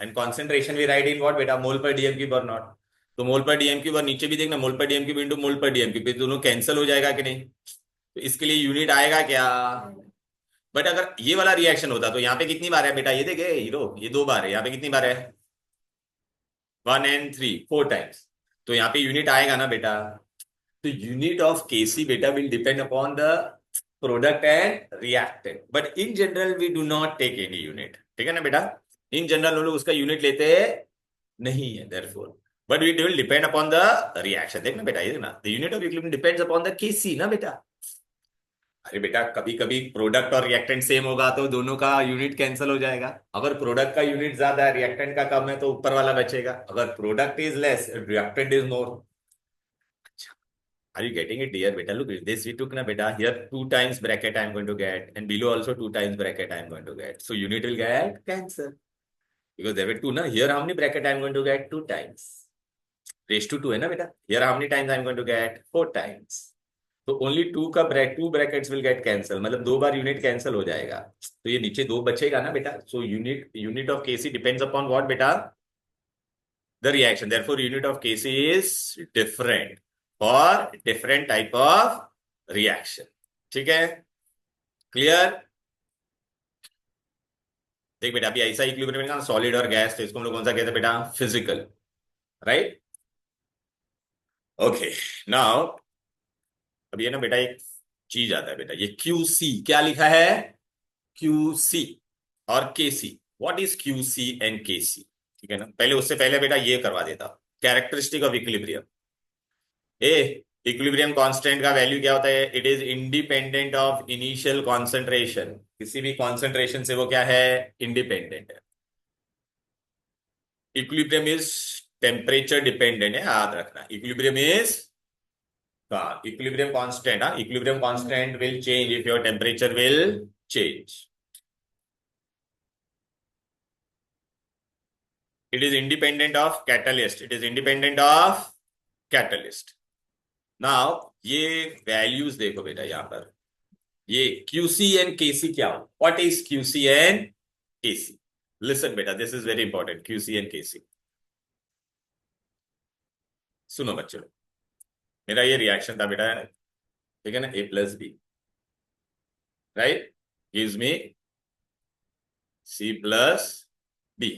And concentration we write in what बेटा? मोल पर डीएम क्यूब और नॉट। तो मोल पर डीएम क्यूब और नीचे भी देखना मोल पर डीएम क्यूब इंटू मोल पर डीएम क्यूब, दोनों कैंसिल हो जाएगा कि नहीं? तो इसके लिए यूनिट आएगा क्या? बट अगर ये वाला रिएक्शन होता तो यहाँ पे कितनी बार है बेटा? ये देखे हीरो, ये 2 बार है, यहाँ पे कितनी बार है? 1 and 3, 4 टाइम्स। तो यहाँ पे यूनिट आएगा ना बेटा? तो यूनिट ऑफ Kc बेटा will depend upon the product and reactant, but in general we do not take any unit, ठीक है ना बेटा? इन जनरल हम लोग उसका यूनिट लेते नहीं है, therefore but we will depend upon the reaction. देखना बेटा, ये देखना, the unit of equilibrium depends upon the Kc ना बेटा। अरे बेटा, कभी कभी प्रोडक्ट और रिएक्टेंट सेम होगा तो दोनों का यूनिट कैंसिल हो जाएगा। अगर प्रोडक्ट का यूनिट ज्यादा है, रिएक्टेंट का कम है, तो ऊपर वाला बचेगा। अगर product is less, reactant is more. Are you getting it, dear beta? Look, this we took na beta. Here 2 times bracket I am going to get, and below also 2 times bracket I am going to get. So unit will get cancel because there were 2 na. Here how many bracket I am going to get? 2 times. Raised to 2 है ना बेटा? Here how many times I am going to get? 4 times. तो only 2 brackets will get cancel, मतलब 2 बार unit cancel हो जाएगा, तो ये नीचे 2 बचेगा ना बेटा। So unit of Kc depends upon what बेटा? The reaction, therefore unit of Kc is different for different type of reaction. ठीक है, क्लियर? देख बेटा, अभी ऐसा इक्विलिब्रियम का सॉलिड और गैस, तो इसको हम लोग कौन सा कहते हैं बेटा? Physical, right? ओके, नाउ अब ये ना बेटा एक चीज आता है बेटा, ये QC क्या लिखा है? QC और KC। What is QC and KC? ठीक है ना, पहले उससे पहले बेटा ये करवा देता, characteristic of equilibrium. A, equilibrium constant का वैल्यू क्या होता है? It is independent of initial concentration. किसी भी कॉन्सेंट्रेशन से वो क्या है? इंडिपेंडेंट है। इक्विलिब्रियम इज टेम्परेचर डिपेंडेंट है, याद रखना। इक्विलिब्रियम इज, हाँ, इक्विलिब्रियम कांस्टेंट, हाँ, equilibrium constant will change if your temperature will change. It is independent of catalyst. It is independent of catalyst. Now ये वैल्यूज देखो बेटा, यहाँ पर ये QC एंड KC क्या हो? What is QC and KC? Listen बेटा, this is very important. QC and KC, सुनो बच्चों, मेरा ये रिएक्शन था बेटा, ठीक है ना? A+B, right, gives me C+B।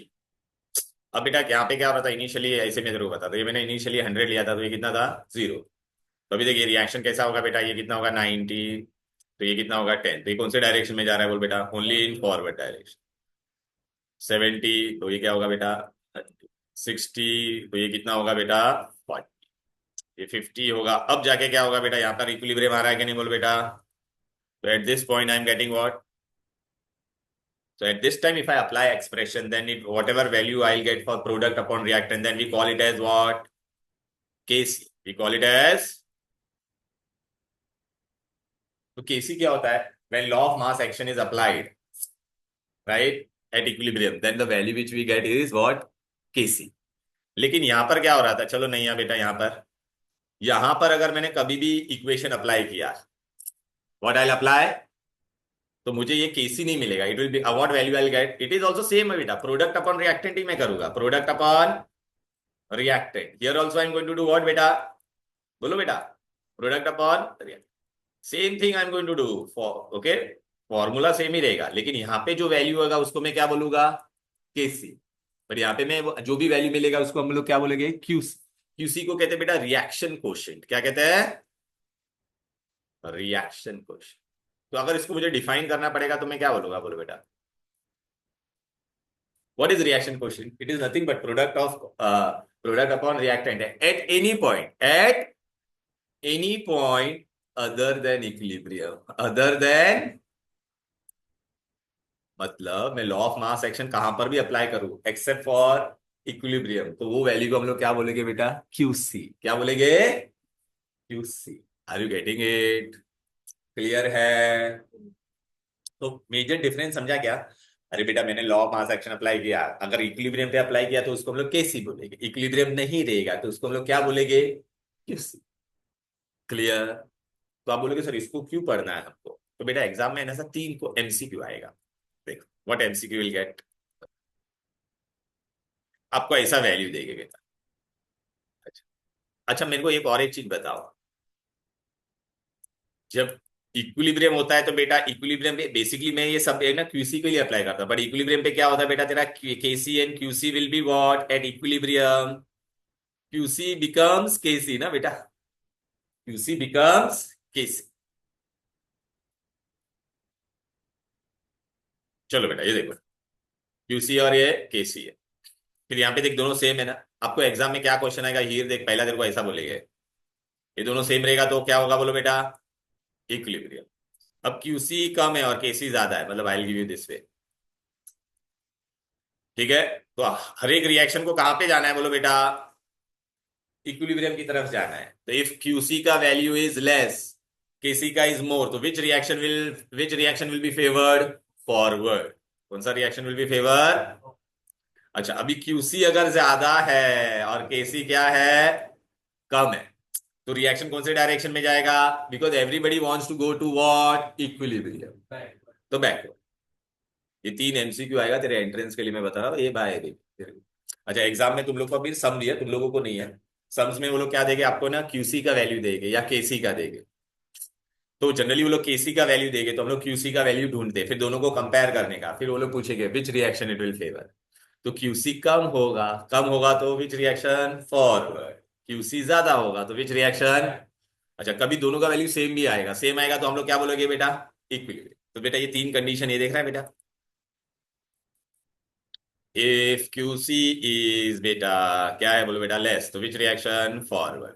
अब बेटा यहाँ पे क्या हो रहा था? इनिशियली ऐसे मैं जरूर बता दो, ये मैंने इनिशियली 100 लिया था, तो ये कितना था? 0। तो अभी देखिए रिएक्शन कैसा होगा बेटा, ये कितना होगा? 90, तो ये कितना होगा? 10। तो ये कौन से डायरेक्शन में जा रहा है बोल बेटा? Only in forward direction. 70, तो ये क्या होगा बेटा? 60, तो ये कितना होगा बेटा? 40। ये 50 होगा। अब जाके क्या होगा बेटा? यहाँ पर इक्विलिब्रियम आ रहा है कि नहीं बोल बेटा? तो at this point I am getting what? So at this time, if I apply expression, then it whatever value I'll get for product upon reactant, then we call it as what? KC, we call it as. तो KC क्या होता है? When law of mass action is applied, right, at equilibrium, then the value which we get is what? KC. लेकिन यहां पर क्या हो रहा था, चलो नहीं है बेटा, यहां पर अगर मैंने कभी भी इक्वेशन अप्लाई किया, व्हाट आई अप्लाई, तो मुझे ये केसी नहीं मिलेगा। It will be what value I get, it is also same है बेटा, प्रोडक्ट अपॉन रिएक्टेंट ही मैं करूंगा, product upon reactant. Here also I am going to do what बेटा? बोलो बेटा, product upon reactant, same thing I am going to do for, okay, formula same ही रहेगा, लेकिन यहाँ पे जो वैल्यू होगा उसको मैं क्या बोलूंगा? केसी। पर यहाँ पे मैं जो भी वैल्यू मिलेगा उसको हम लोग क्या बोलेंगे? क्यूसी। क्यूसी को कहते हैं बेटा रिएक्शन कोशेंट। क्या कहते हैं? Reaction quotient. तो अगर इसको मुझे डिफाइन करना पड़ेगा तो मैं क्या बोलूंगा? बोलो बेटा, what is reaction quotient? It is nothing but product of product upon reactant at any point, at any point other than equilibrium, other than, मतलब मैं लॉ ऑफ मास एक्शन कहां पर भी अप्लाई करूं एक्सेप्ट फॉर इक्विलिब्रियम, तो वो value को हम लोग क्या बोलेंगे बेटा? क्यूसी। क्या बोलेंगे? QC. Are you getting it? Clear है? तो मेजर डिफरेंस समझा क्या? अरे बेटा मैंने law of mass action apply किया, अगर इक्विलिब्रियम पे अप्लाई किया तो उसको हम लोग केसी बोलेंगे, इक्विलिब्रियम नहीं रहेगा तो उसको हम लोग क्या बोलेंगे? क्यूसी। क्लियर? तो आप बोलोगे सर इसको क्यों पढ़ना है हमको? तो बेटा एग्जाम में ऐसा 3 को एमसीक्यू आएगा। देखो व्हाट एमसीक्यू विल गेट, आपको ऐसा वैल्यू देंगे बेटा। अच्छा, अच्छा मेरे को एक और एक चीज बताओ, जब इक्विलिब्रियम होता है तो बेटा इक्विलिब्रियम पे बेसिकली मैं ये सब है ना क्यूसी के लिए अप्लाई करता हूं, बट इक्विलिब्रियम पे क्या होता है बेटा तेरा? KC and QC will be what at equilibrium? QC becomes KC ना बेटा, क्यूसी बिकम्स केसी। चलो बेटा ये देखो, क्यूसी और ये केसी है, फिर यहाँ पे देख दोनों सेम है ना। आपको एग्जाम में क्या क्वेश्चन आएगा, हीर देख, पहला तेरे को ऐसा बोलेंगे ये दोनों सेम रहेगा तो क्या होगा? बोलो बेटा, इक्विलिब्रियम। अब क्यूसी कम है और केसी ज्यादा है, मतलब I will give you this way, ठीक है? तो हर एक रिएक्शन को कहां पे जाना है? बोलो बेटा, इक्विलिब्रियम की तरफ जाना है। तो इफ क्यूसी का वैल्यू इज लेस, केसी का इज मोर, तो विच reaction will B favoured? Forward. कौन सा रिएक्शन विल बी फेवर? अच्छा, अभी क्यूसी अगर ज्यादा है और केसी क्या है? कम है, तो रिएक्शन कौन से डायरेक्शन में जाएगा? Because everybody wants to go to what? Equilibrium. तो बैकवर्ड। ये 3 एमसीक्यू आएगा तेरे एंट्रेंस के लिए, मैं बता रहा हूँ ये बाय तेरे को। अच्छा एग्जाम में तुम लोग को अभी सम दिया, तुम लोगों को नहीं है। सम्स में वो लोग क्या देंगे आपको ना? क्यूसी का वैल्यू देंगे या केसी का देंगे। तो जनरली वो लोग केसी का वैल्यू देंगे तो हम लोग क्यूसी का वैल्यू ढूंढते हैं, फिर दोनों को कंपेयर करने का, फिर वो लोग पूछेंगे which reaction it will favour. तो क्यूसी कम होगा तो विच रिएक्शन? फॉरवर्ड। क्यूसी ज्यादा होगा तो विच रिएक्शन? अच्छा, कभी दोनों का वैल्यू सेम भी आएगा, सेम आएगा तो हम लोग क्या बोलोगे बेटा? इक्विलिब्रियम। तो बेटा ये 3 कंडीशन ये देख रहा है बेटा, इफ क्यूसी इज बेटा क्या है? बोलो बेटा लेस, तो विच रिएक्शन? फॉरवर्ड।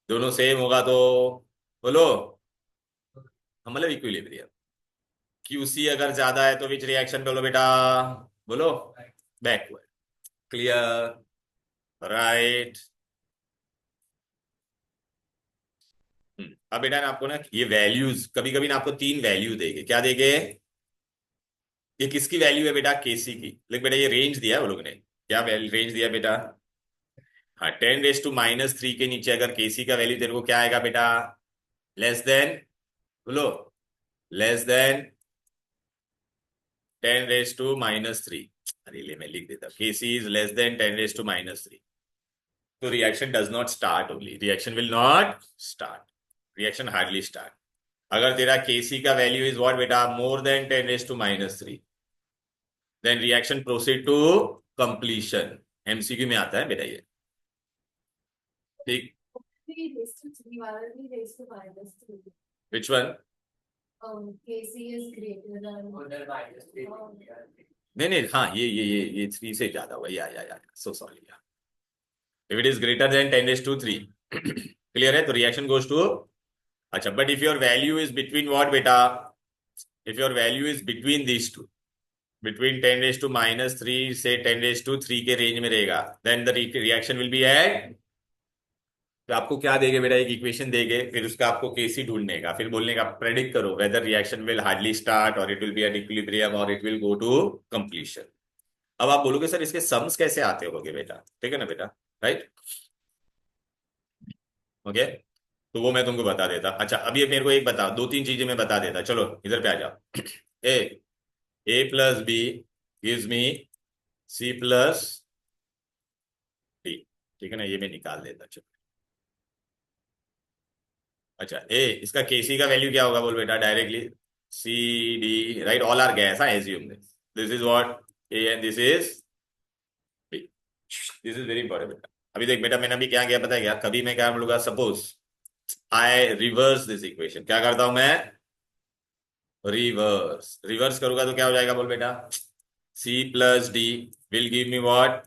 दोनों सेम होगा तो बोलो, हम मतलब इक्विलिब्रियम। क्यूसी अगर ज्यादा है तो विच रिएक्शन? बोलो बेटा, बोलो, बैकवर्ड। क्लियर? राइट। अब बेटा ना आपको ना ये वैल्यूज कभी कभी ना आपको 3 वैल्यू देंगे, क्या देंगे? ये किसकी वैल्यू है बेटा? केसी की। लेकिन बेटा ये रेंज दिया है वो लोग ने, क्या रेंज दिया बेटा? हाँ, 10⁻³ के नीचे अगर केसी का वैल्यू तेरे को क्या आएगा बेटा? लेस देन, बोलो, लेस देन 10⁻³ अरे ले मैं लिख देता, केसी इज लेस देन 10⁻³ तो reaction does not start, only reaction will not start, reaction hardly start. अगर तेरा केसी का वैल्यू इज व्हाट बेटा? More than 10⁻³ then reaction proceed to completion. MCQ में आता है बेटा ये, ठीक? Which one? नहीं नहीं, हाँ ये 3 से ज्यादा हुआ, या so sorry, if it is greater than 10⁻³ clear है? तो रिएक्शन गोज टू, अच्छा but if your value is between what बेटा? If your value is between these two, between 10⁻³ से 10⁻³ के रेंज में रहेगा, then the reaction will be at तो आपको क्या देंगे बेटा, एक इक्वेशन देंगे, फिर उसका आपको केसी ढूंढने का, फिर बोलने का प्रेडिक्ट करो whether reaction will hardly start और it will be at equilibrium और it will go to completion. अब आप बोलोगे सर इसके सम्स कैसे आते होगे बेटा, ठीक है ना बेटा, राइट, ओके। तो वो मैं तुमको बता देता। अच्छा अभी ये मेरे को एक बता, दो तीन चीजें मैं बता देता, चलो इधर पे आ जाओ। A A plus B gives me C plus D, ठीक है ना, ये मैं निकाल देता, चलो। अच्छा ए, इसका केसी का वैल्यू क्या होगा बोल बेटा directly, C D, right, all are gas, हाँ assume this is what A and this is B, this is very important बेटा। अभी देख बेटा, मैंने अभी क्या किया पता है क्या, कभी मैं क्या बोलूंगा, suppose I reverse this equation, क्या करता हूं मैं, रिवर्स, रिवर्स करूंगा तो क्या हो जाएगा बोल बेटा, C plus D will give me what,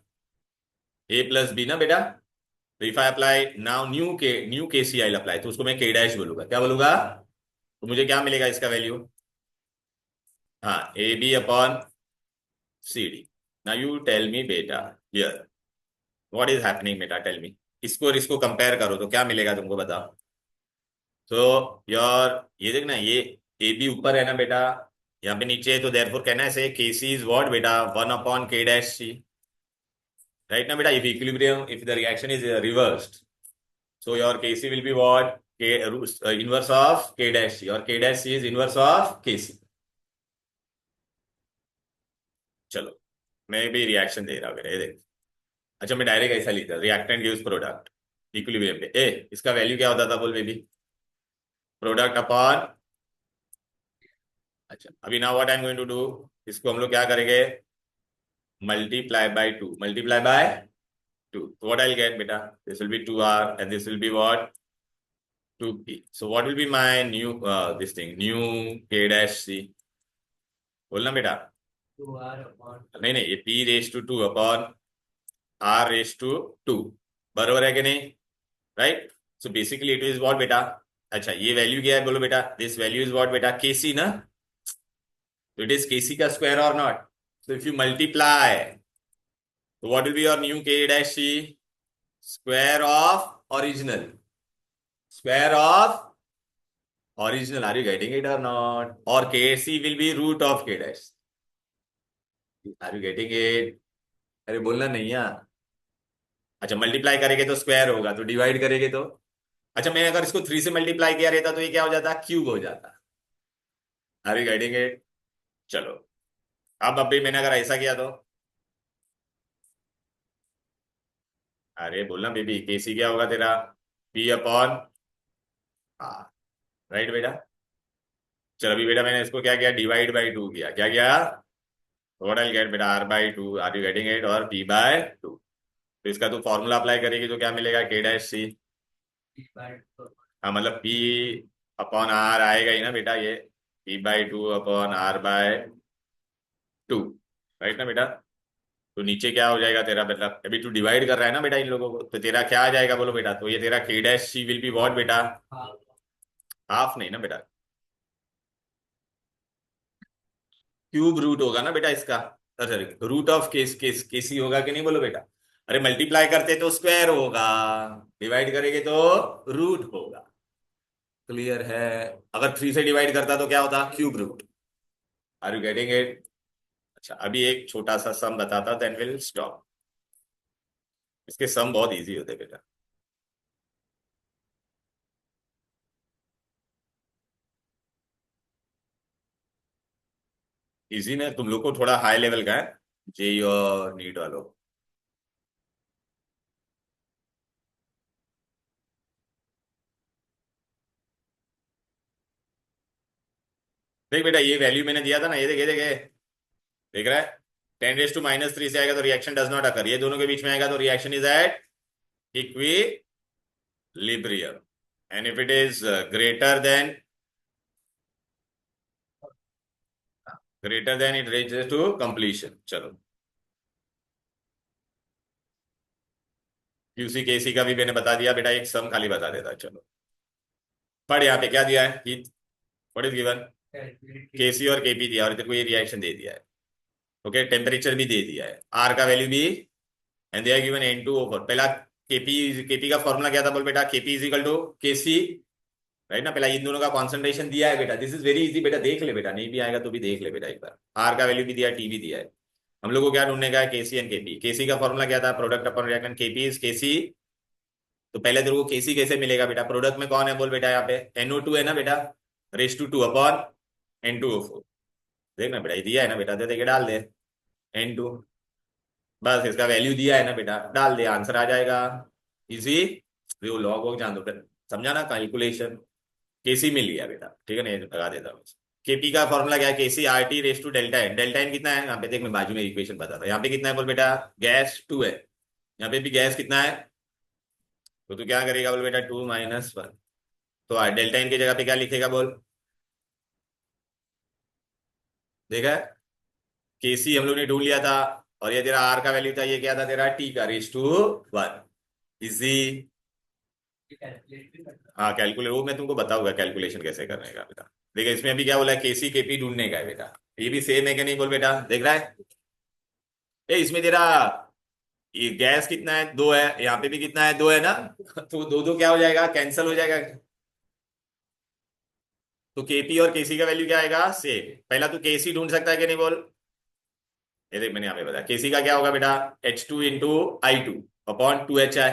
A plus B ना बेटा। तो if I apply now new K C I apply, तो उसको मैं के डैश बोलूंगा, क्या बोलूंगा, तो मुझे क्या मिलेगा इसका वैल्यू, हाँ A B upon C D. Now you tell me बेटा हियर व्हाट इज हैपनिंग बेटा, टेल मी, इसको और इसको कंपेयर करो तो क्या मिलेगा तुमको बताओ। तो योर ये देखना, ये ए बी ऊपर है ना बेटा, यहाँ पे नीचे है, तो देयरफॉर कहना है से के सी इज व्हाट बेटा, वन अपॉन के डैश सी, राइट ना बेटा, if equilibrium if the reaction is reversed, so your kc will be what, k inverse of k dash c, और k dash c is inverse of kc। चलो मैं भी reaction दे रहा हूँ ये देख। अच्छा मैं डायरेक्ट ऐसा लिखता, रिएक्टेंट गिव्स प्रोडक्ट इक्विलिब्रियम पे, ए इसका वैल्यू क्या होता था बोल बेबी, प्रोडक्ट अपॉन, अच्छा अभी now what I am going to do, इसको हम लोग क्या करेंगे, multiply by two, multiply by two, what I will get बेटा, this will be 2r and this will be what 2p, so what will be my new this thing, new k dash c, बोलना बेटा, नहीं नहीं, ये p raise to 2 upon r raise to 2, बरोबर है कि नहीं, right. So basically it is what बेटा, अच्छा ये वैल्यू क्या है बोलो बेटा, दिस वैल्यू इज व्हाट बेटा, kc ना, तो इट इज kc का स्क्वायर और not, so if you multiply, तो what will be your new k dash c, square of original, square of original, are you getting it और not, और kc will be root of k dash, are you getting it, अरे बोलना नहीं यार। अच्छा multiply करेंगे तो square होगा, तो डिवाइड करेंगे तो, अच्छा मैंने अगर इसको 3 से मल्टीप्लाई किया रहता तो ये क्या हो जाता, क्यूब हो जाता, आर यू गेटिंग इट। चलो अब अभी मैंने अगर ऐसा किया तो, अरे बोलना बेबी, केसी क्या होगा तेरा, पी अपॉन आर, राइट बेटा। चलो अभी बेटा मैंने इसको क्या किया, डिवाइड बाई टू किया, क्या किया, व्हाट आई गेट बेटा, R by two, are you getting it, और पी बाय टू, तो इसका तो फॉर्मूला अप्लाई करेगी तो क्या मिलेगा, के डैश सी, हाँ मतलब पी अपॉन आर आएगा ही ना बेटा, ये P by two upon R by two, right ना बेटा। तो नीचे क्या हो जाएगा तेरा, मतलब अभी तू डिवाइड कर रहा है ना बेटा इन लोगों को, तो तेरा क्या आ जाएगा बोलो बेटा, तो ये तेरा K dash C will be what बेटा, हाफ नहीं ना बेटा, क्यूब रूट होगा ना बेटा इसका, sorry root of case case KC होगा कि नहीं बोलो बेटा, अरे मल्टीप्लाई करते तो स्क्वायर होगा, डिवाइड करेंगे तो रूट होगा, क्लियर है। अगर 3 से डिवाइड करता तो क्या होता, cube root, are you getting it. अच्छा अभी एक छोटा सा सम बताता, देन विल स्टॉप, इसके सम बहुत इजी होते हैं बेटा, इजी ना, तुम लोग को थोड़ा हाई लेवल का है, जेई और नीट वालों को। देख बेटा ये वैल्यू मैंने दिया था ना, ये देख ये देख ये, देख रहा है, 10⁻³ से आएगा तो रिएक्शन डज नॉट अकर, ये दोनों के बीच में आएगा तो reaction is at equilibrium, and if it is greater than it reaches to completion. चलो क्यूसी केसी का भी मैंने बता दिया बेटा, एक सम खाली बता देता, चलो पढ़, यहाँ पे क्या दिया है कि व्हाट इज गिवन, केसी और केपी दिया, और तेरे को ये रिएक्शन दे दिया है, ओके टेम्परेचर भी दे दिया है, आर का वैल्यू भी, and they are given N2O4, पहला केपी का फॉर्मूला क्या था बोल बेटा, Kp is equal to Kc, right ना। पहला इन दोनों का कॉन्सेंट्रेशन दिया है बेटा, दिस इज वेरी इजी बेटा, देख ले बेटा, नहीं भी आएगा तो भी देख ले बेटा एक बार। आर का वैल्यू भी दिया है, टी भी दिया है। हम लोग को क्या ढूंढने का है, केसी एंड केपी। केसी का फॉर्मूला क्या था, product upon reactant, KP is KC. तो पहले तेरे को केसी कैसे मिलेगा बेटा, प्रोडक्ट में कौन है बोल बेटा, यहाँ पे NO2 है ना बेटा, रेस टू 2 अपॉन N2O4। देखना बेटा, ये दिया है ना बेटा, दे दे के डाल दे N2, बस इसका वैल्यू दिया है ना बेटा, डाल दे, आंसर आ जाएगा। इजी, वो लॉग वॉग जान दो फिर, समझा ना, कैलकुलेशन। केसी मिल गया बेटा, ठीक है ना, ये लगा देता हूँ। केपी का फॉर्मूला क्या है, KC R T raise to delta N. Delta N कितना है, यहाँ पे देख, मैं बाजू में इक्वेशन बताता, यहाँ पे कितना है बोल बेटा, गैस 2 है, यहाँ पे भी गैस कितना है, तो तू क्या करेगा बोल बेटा, 2 - 1। तो डेल्टा एन की जगह पे क्या लिखेगा बोल, देखा है, केसी हम लोग ने ढूंढ लिया था, और ये तेरा आर का वैल्यू था, ये क्या था तेरा, टी का रेस टू 1। इजी। हाँ कैलकुलेट, वो मैं तुमको बताऊंगा कैलकुलेशन कैसे करने का बेटा। देखिए इसमें अभी क्या बोला है, केसी केपी ढूंढने का है बेटा, ये भी सेम है कि नहीं बोल बेटा, देख रहा है। इसमें तेरा ये गैस कितना है, 2 है, यहाँ पे भी कितना है, 2 है ना। तो दो दो क्या हो जाएगा, कैंसिल हो जाएगा। तो केपी और केसी का वैल्यू क्या आएगा, सेम। पहला तू केसी ढूंढ सकता है कि नहीं बोल, ये देख मैंने यहाँ पे बताया, केसी का क्या होगा बेटा, H2 × I2 अपॉन 2HI,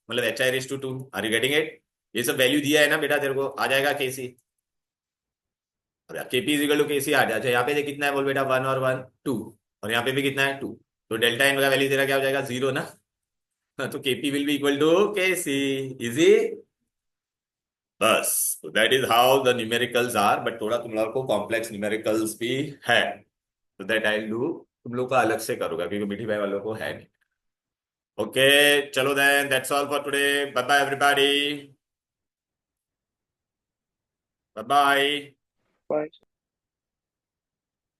मतलब HI⁻²। Are you getting it, ये सब वैल्यू दिया है ना बेटा तेरे को, आ जाएगा केसी। केपी इजिकल टू केसी आ जाए, यहाँ पे देख कितना है बोल बेटा, 1 और 1 2, और यहाँ पे भी कितना है 2। तो डेल्टा एन का वैल्यू तेरा क्या हो जाएगा, 0 ना। तो Kp will be equal to Kc. Easy, बस। तो that is how the numericals are, but थोड़ा तुम लोग को कॉम्प्लेक्स न्यूमेरिकल्स भी है, तो दैट आई डू, तुम लोग का अलग से करूंगा क्योंकि मीठी भाई वालों को है नहीं। ओके, चलो then, that's all for today, bye bye everybody, bye bye.
Bye.